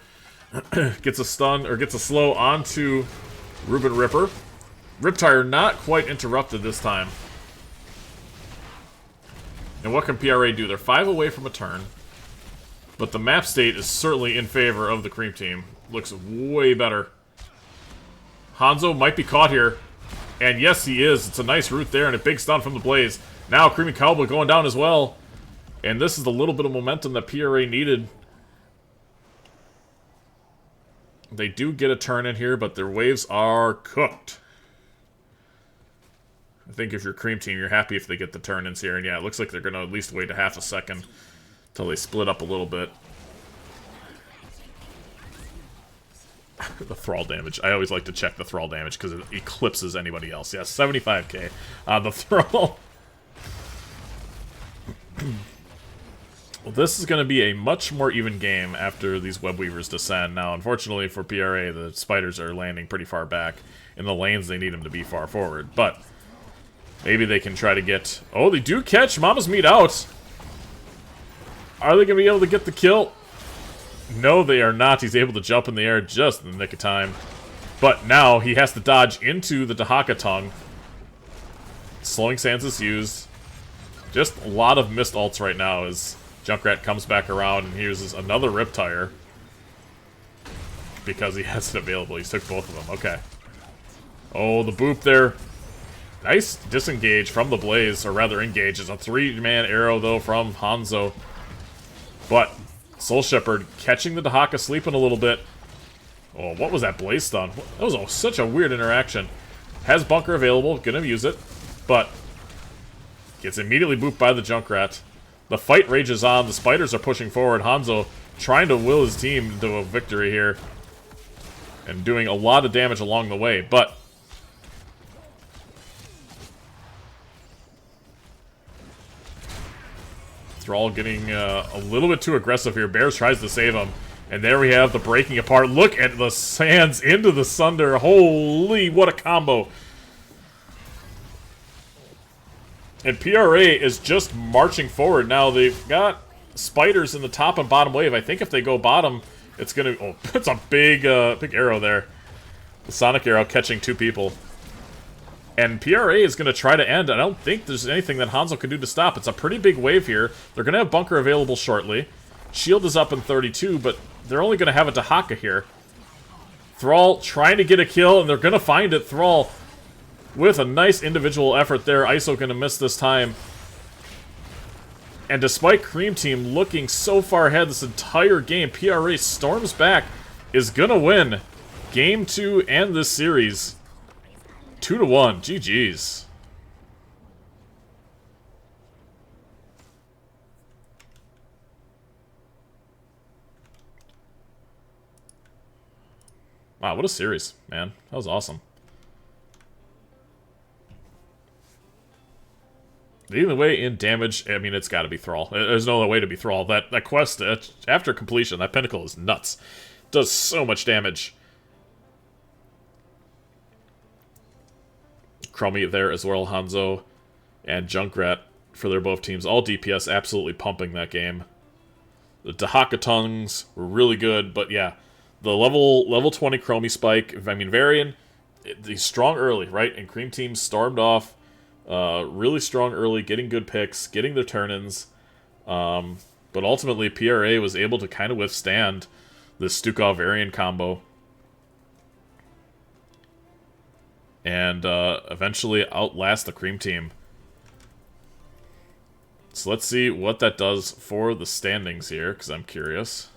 Gets a stun, or gets a slow onto Ruben Ripper. Riptire not quite interrupted this time. And what can PRA do? They're 5 away from a turn. But the map state is certainly in favor of the Cream Team. Looks way better. Hanzo might be caught here. And yes, he is. It's a nice root there and a big stun from the Blaze. Now Creamy Cowboy going down as well. And this is the little bit of momentum that PRA needed. They do get a turn in here, but their waves are cooked. I think if you're Cream Team, you're happy if they get the turn-ins here. And yeah, it looks like they're going to at least wait a half a second until they split up a little bit. The Thrall damage. I always like to check the Thrall damage because it eclipses anybody else. Yeah, 75k on the Thrall. Well, this is going to be a much more even game after these Web Weavers descend. Now, unfortunately for PRA, the Spiders are landing pretty far back. In the lanes, they need them to be far forward. But maybe they can try to get... Oh, they do catch Mama's Meat out. Are they going to be able to get the kill? No, they are not. He's able to jump in the air just in the nick of time. But now he has to dodge into the Dahaka tongue. Slowing Sands is used. Just a lot of missed ults right now as Junkrat comes back around and he uses another Riptire. Because he has it available. He took both of them. Okay. Oh, the boop there. Nice disengage from the Blaze, or rather engage. It's a 3-man arrow, though, from Hanzo. But Soul Shepherd catching the Dahaka, sleeping a little bit. Oh, what was that Blaze stun? That was such a weird interaction. Has Bunker available, gonna use it, but gets immediately booped by the Junkrat. The fight rages on, the Spiders are pushing forward. Hanzo trying to will his team into a victory here. And doing a lot of damage along the way, but... Thrall getting a little bit too aggressive here. Bears tries to save him. And there we have the breaking apart. Look at the Sands into the Sunder. Holy, what a combo. And PRA is just marching forward. Now they've got Spiders in the top and bottom wave. I think if they go bottom, it's going to... Oh, it's a big arrow there. The Sonic Arrow catching 2 people. And PRA is going to try to end. I don't think there's anything that Hanzo can do to stop. It's a pretty big wave here. They're going to have Bunker available shortly. Shield is up in 32, but they're only going to have a Dahaka here. Thrall trying to get a kill, and they're going to find it. Thrall with a nice individual effort there. ISO going to miss this time. And despite Cream Team looking so far ahead this entire game, PRA storms back, is going to win Game 2 and this series. 2-1. GG's. Wow, what a series, man. That was awesome. Leading the way in damage, I mean, it's got to be Thrall. There's no other way to be Thrall. That quest, after completion, that pinnacle is nuts. Does so much damage. Chromie there as well, Hanzo and Junkrat for their both teams. All DPS absolutely pumping that game. The Dahaka tongues were really good, but yeah, the level 20 Chromie spike, I mean, Varian, he's strong early, right? And Cream Team stormed off really strong early, getting good picks, getting their turn-ins. But ultimately, PRA was able to kind of withstand this Stukov Varian combo. And eventually outlast the Cream Team. So let's see what that does for the standings here, because I'm curious.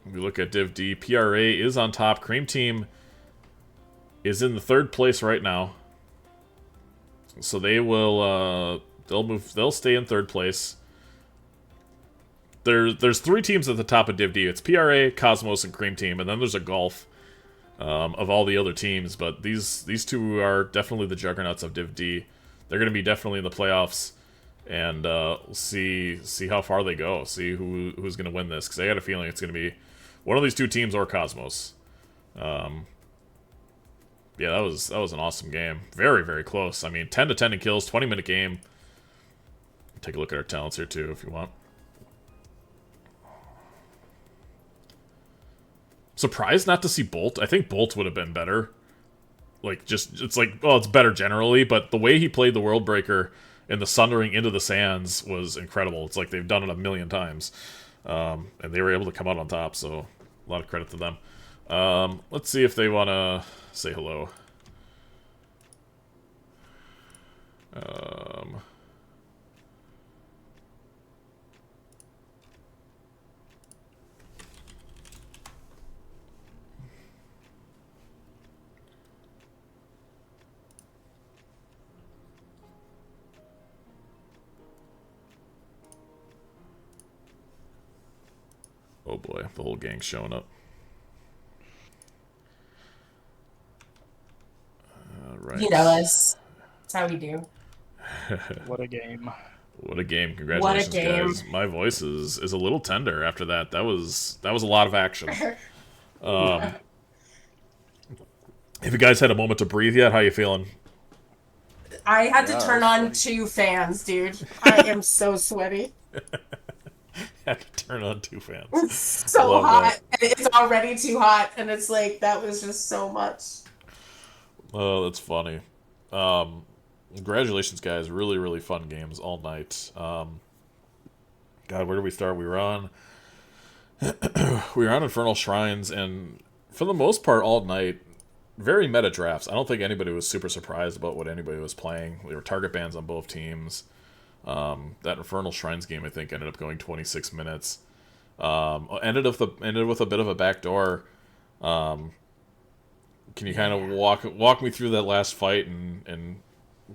We look at Div D. PRA is on top. Cream Team is in the 3rd place right now. So they will they'll stay in 3rd place. there's 3 teams at the top of Div D. It's PRA, Cosmos, and Cream Team, and then there's a Golf of all the other teams. But these 2 are definitely the juggernauts of Div D. They're going to be definitely in the playoffs, and we'll see how far they go. See who's going to win this, because I got a feeling it's going to be one of these 2 teams or Cosmos. Yeah, that was an awesome game. Very, very close. I mean, 10-10 in kills, 20-minute game. Take a look at our talents here too, if you want. Surprised not to see Bolt. I think Bolt would have been better. Like, it's like, well, it's better generally, but the way he played the World Breaker and the Sundering into the Sands was incredible. It's like they've done it a million times. And they were able to come out on top, so a lot of credit to them. Let's see if they want to say hello. Oh boy, the whole gang's showing up. Right. You know us. That's how we do. What a game. What a game. Congratulations, guys. My voice is a little tender after that. That was a lot of action. Have you guys had a moment to breathe yet? How you feeling? I had to turn on 2 fans, dude. I am so sweaty. Had to turn on 2 fans. It's so hot. And it's already too hot, and it's like, that was just so much. Oh, that's funny. Congratulations, guys. Really, really fun games all night. God, where did we start? We were on Infernal Shrines, and for the most part, all night, very meta drafts. I don't think anybody was super surprised about what anybody was playing. There were target bans on both teams. That Infernal Shrines game, I think, ended up going 26 minutes. Ended with a bit of a backdoor. Can you kind of walk me through that last fight and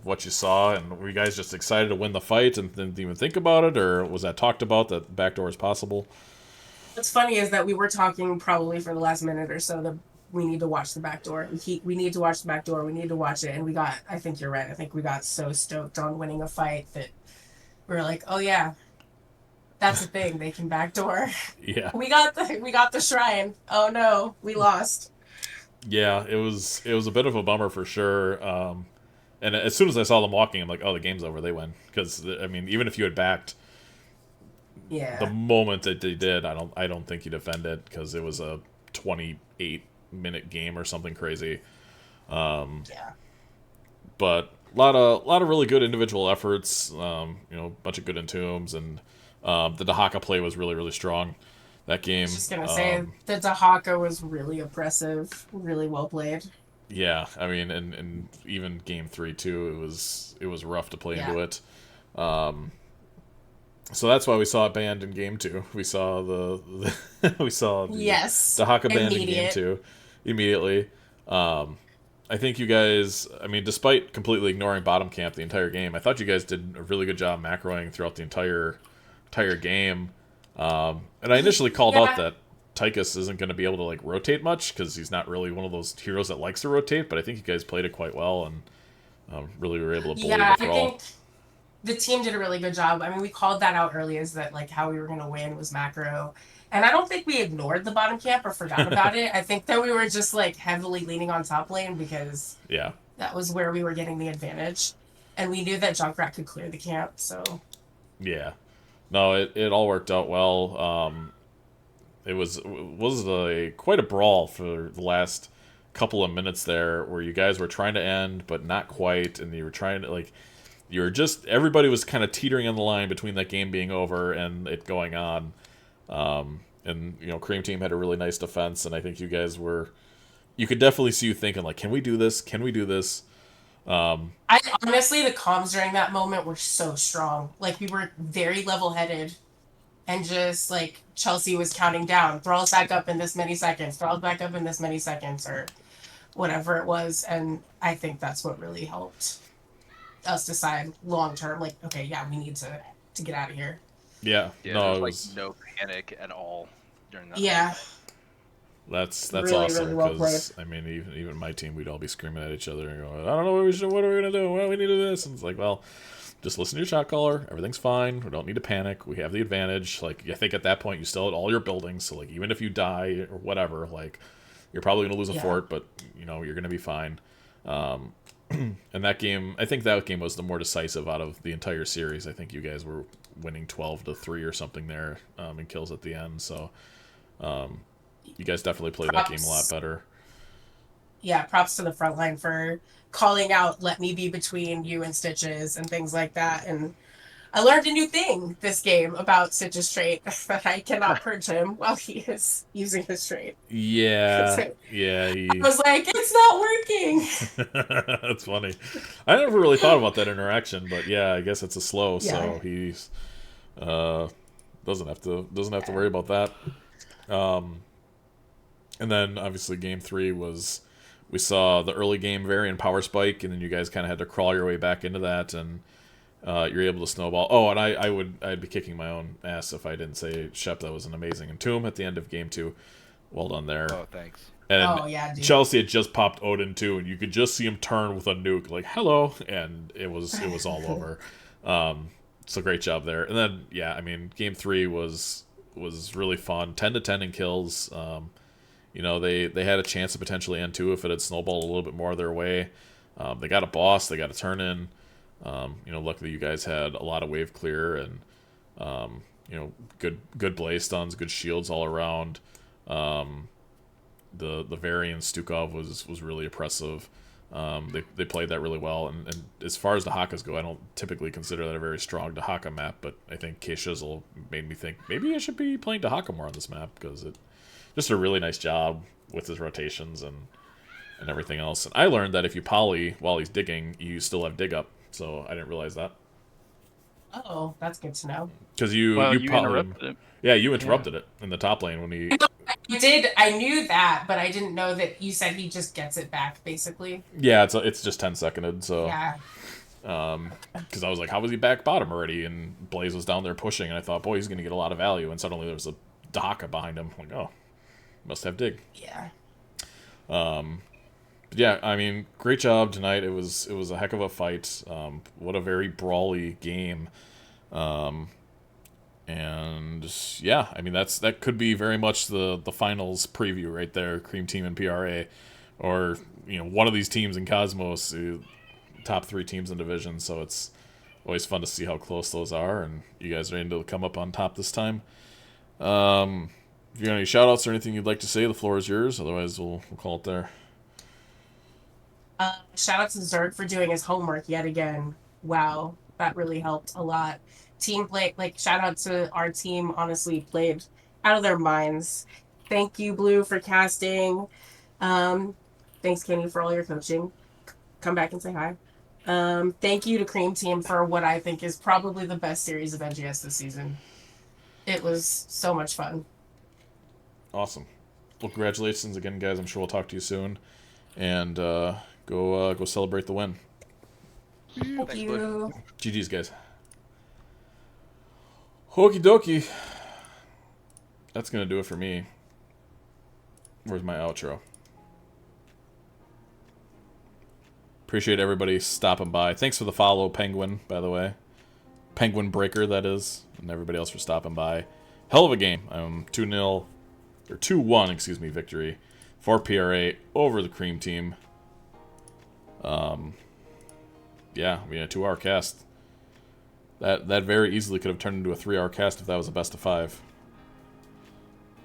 what you saw? And were you guys just excited to win the fight and didn't even think about it, or was that talked about that backdoor is possible? What's funny is that we were talking probably for the last minute or so that we need to watch the backdoor. We need to watch the backdoor. We need to watch it, and I think you're right. I think we got so stoked on winning a fight that we were like, oh yeah, that's the thing. They can backdoor. Yeah. We got the shrine. Oh no, we lost. Yeah, it was a bit of a bummer for sure. And as soon as I saw them walking, I'm like, oh, the game's over. They win. Because I mean, even if you had backed, the moment that they did, I don't think you defend it, because it was a 28-minute game or something crazy. Yeah. But a lot of really good individual efforts. A bunch of good entombs, and the Dahaka play was really, really strong. That game. I was just gonna say the Dahaka was really oppressive, really well played. Yeah, I mean, and even game 3 too, it was rough to play into it. So that's why we saw it banned in game 2. We saw the Dahaka banned in game 2 immediately. I think you guys, I mean, despite completely ignoring bottom camp the entire game, I thought you guys did a really good job macroing throughout the entire game. And I initially called out that Tychus isn't going to be able to rotate much, because he's not really one of those heroes that likes to rotate, but I think you guys played it quite well and really were able to bully the Thrall. I think the team did a really good job. I mean, we called that out early, as that how we were going to win was macro. And I don't think we ignored the bottom camp or forgot about it. I think that we were just heavily leaning on top lane, because that was where we were getting the advantage. And we knew that Junkrat could clear the camp, so... Yeah. No, it all worked out well. It was quite a brawl for the last couple of minutes there, where you guys were trying to end, but not quite, and you were trying to, everybody was kind of teetering on the line between that game being over and it going on. And, Cream Team had a really nice defense, and I think you guys you could definitely see you thinking, can we do this? Can we do this? I honestly, the comms during that moment were so strong. We were very level-headed, and just, Chelsea was counting down. Thrall's back up in this many seconds. Thrall's back up in this many seconds, or whatever it was, and I think that's what really helped us decide long-term, okay, yeah, we need to get out of here. Yeah, Yeah, no, there was it like was no panic at all during that. Yeah, that's really, awesome really well played. because I mean, even my team, we'd all be screaming at each other and going, I don't know what are we gonna do? Well, we need to do this, and it's like, well, just listen to your shot caller. Everything's fine. We don't need to panic. We have the advantage. Like, I think at that point you still had all your buildings, so like even if you die or whatever, like you're probably gonna lose a fort, but you know you're gonna be fine. And that game, I think that game was the more decisive out of the entire series. I think you guys were winning 12-3 or something there in kills at the end. So you guys definitely played that game a lot better. Yeah, props to the front line for calling out "Let me be between you and Stitches" and things like that. And I learned a new thing this game about Stitch's trait that I cannot purge him while he is using his trait. Yeah, So yeah. I was like, it's not working. That's funny. I never really thought about that interaction, but yeah, I guess it's a slow, so he's doesn't have to worry about that. And then obviously game 3 was we saw the early game Varian power spike, and then you guys kind of had to crawl your way back into that, and you're able to snowball. Oh, and I'd be kicking my own ass if I didn't say Shep that was an amazing entomb at the end of game 2. Well done there. Oh, thanks. And yeah, dude. Chelsea had just popped Odin too, and you could just see him turn with a nuke, like hello, and it was all over. So great job there. And then yeah, I mean, game 3 was really fun. 10-10 in kills. You know, they had a chance to potentially end too if it had snowballed a little bit more their way. They got a boss, they got a turn in. You know, luckily you guys had a lot of wave clear and you know, good blaze stuns, good shields all around. The Varian Stukov was really oppressive. They played that really well, and as far as the Hakas go, I don't typically consider that a very strong Dahaka map, but I think K-Shizzle made me think maybe I should be playing Dahaka more on this map because it just a really nice job with his rotations and everything else. And I learned that if you poly while he's digging, you still have dig up, so I didn't realize that. Oh, that's good to know. Because you interrupted it. Yeah, you interrupted it in the top lane when he... You did. I knew that, but I didn't know that you said he just gets it back, basically. Yeah, it's just 10-seconded, so... Yeah. Because I was like, how was he back bottom already? And Blaze was down there pushing, and I thought, boy, he's going to get a lot of value. And suddenly there was a Dahaka behind him. I'm like, oh, must have dig. Yeah. But yeah, I mean, great job tonight. It was a heck of a fight. What a very brawly game. And yeah, I mean that could be very much the finals preview right there, Cream Team and PRA, or you know one of these teams in Cosmos, top 3 teams in division. So it's always fun to see how close those are, and you guys are able to come up on top this time. If you got any shout outs or anything you'd like to say, the floor is yours. Otherwise, we'll call it there. Shout out to Zerg for doing his homework yet again. Wow, that really helped a lot. Team play, like shout out to our team. Honestly, played out of their minds. Thank you, Blue, for casting. Thanks, Kenny, for all your coaching. Come back and say hi. Thank you to Cream Team for what I think is probably the best series of NGS this season. It was so much fun. Awesome. Well, congratulations again, guys. I'm sure we'll talk to you soon, and go celebrate the win. Thank you. GG's, guys. Okie dokie. That's gonna do it for me. Where's my outro? Appreciate everybody stopping by. Thanks for the follow, Penguin, by the way. Penguin Breaker, that is. And everybody else for stopping by. Hell of a game. 2-0, or 2-1, excuse me, victory for PRA over the Cream Team. Yeah, we had a 2-hour cast. That very easily could have turned into a 3-hour cast if that was a best of 5.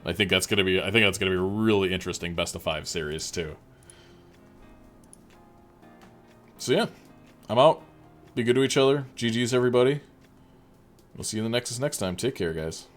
I think that's gonna be a really interesting best of 5 series too. So yeah, I'm out. Be good to each other. GG's everybody. We'll see you in the next time. Take care, guys.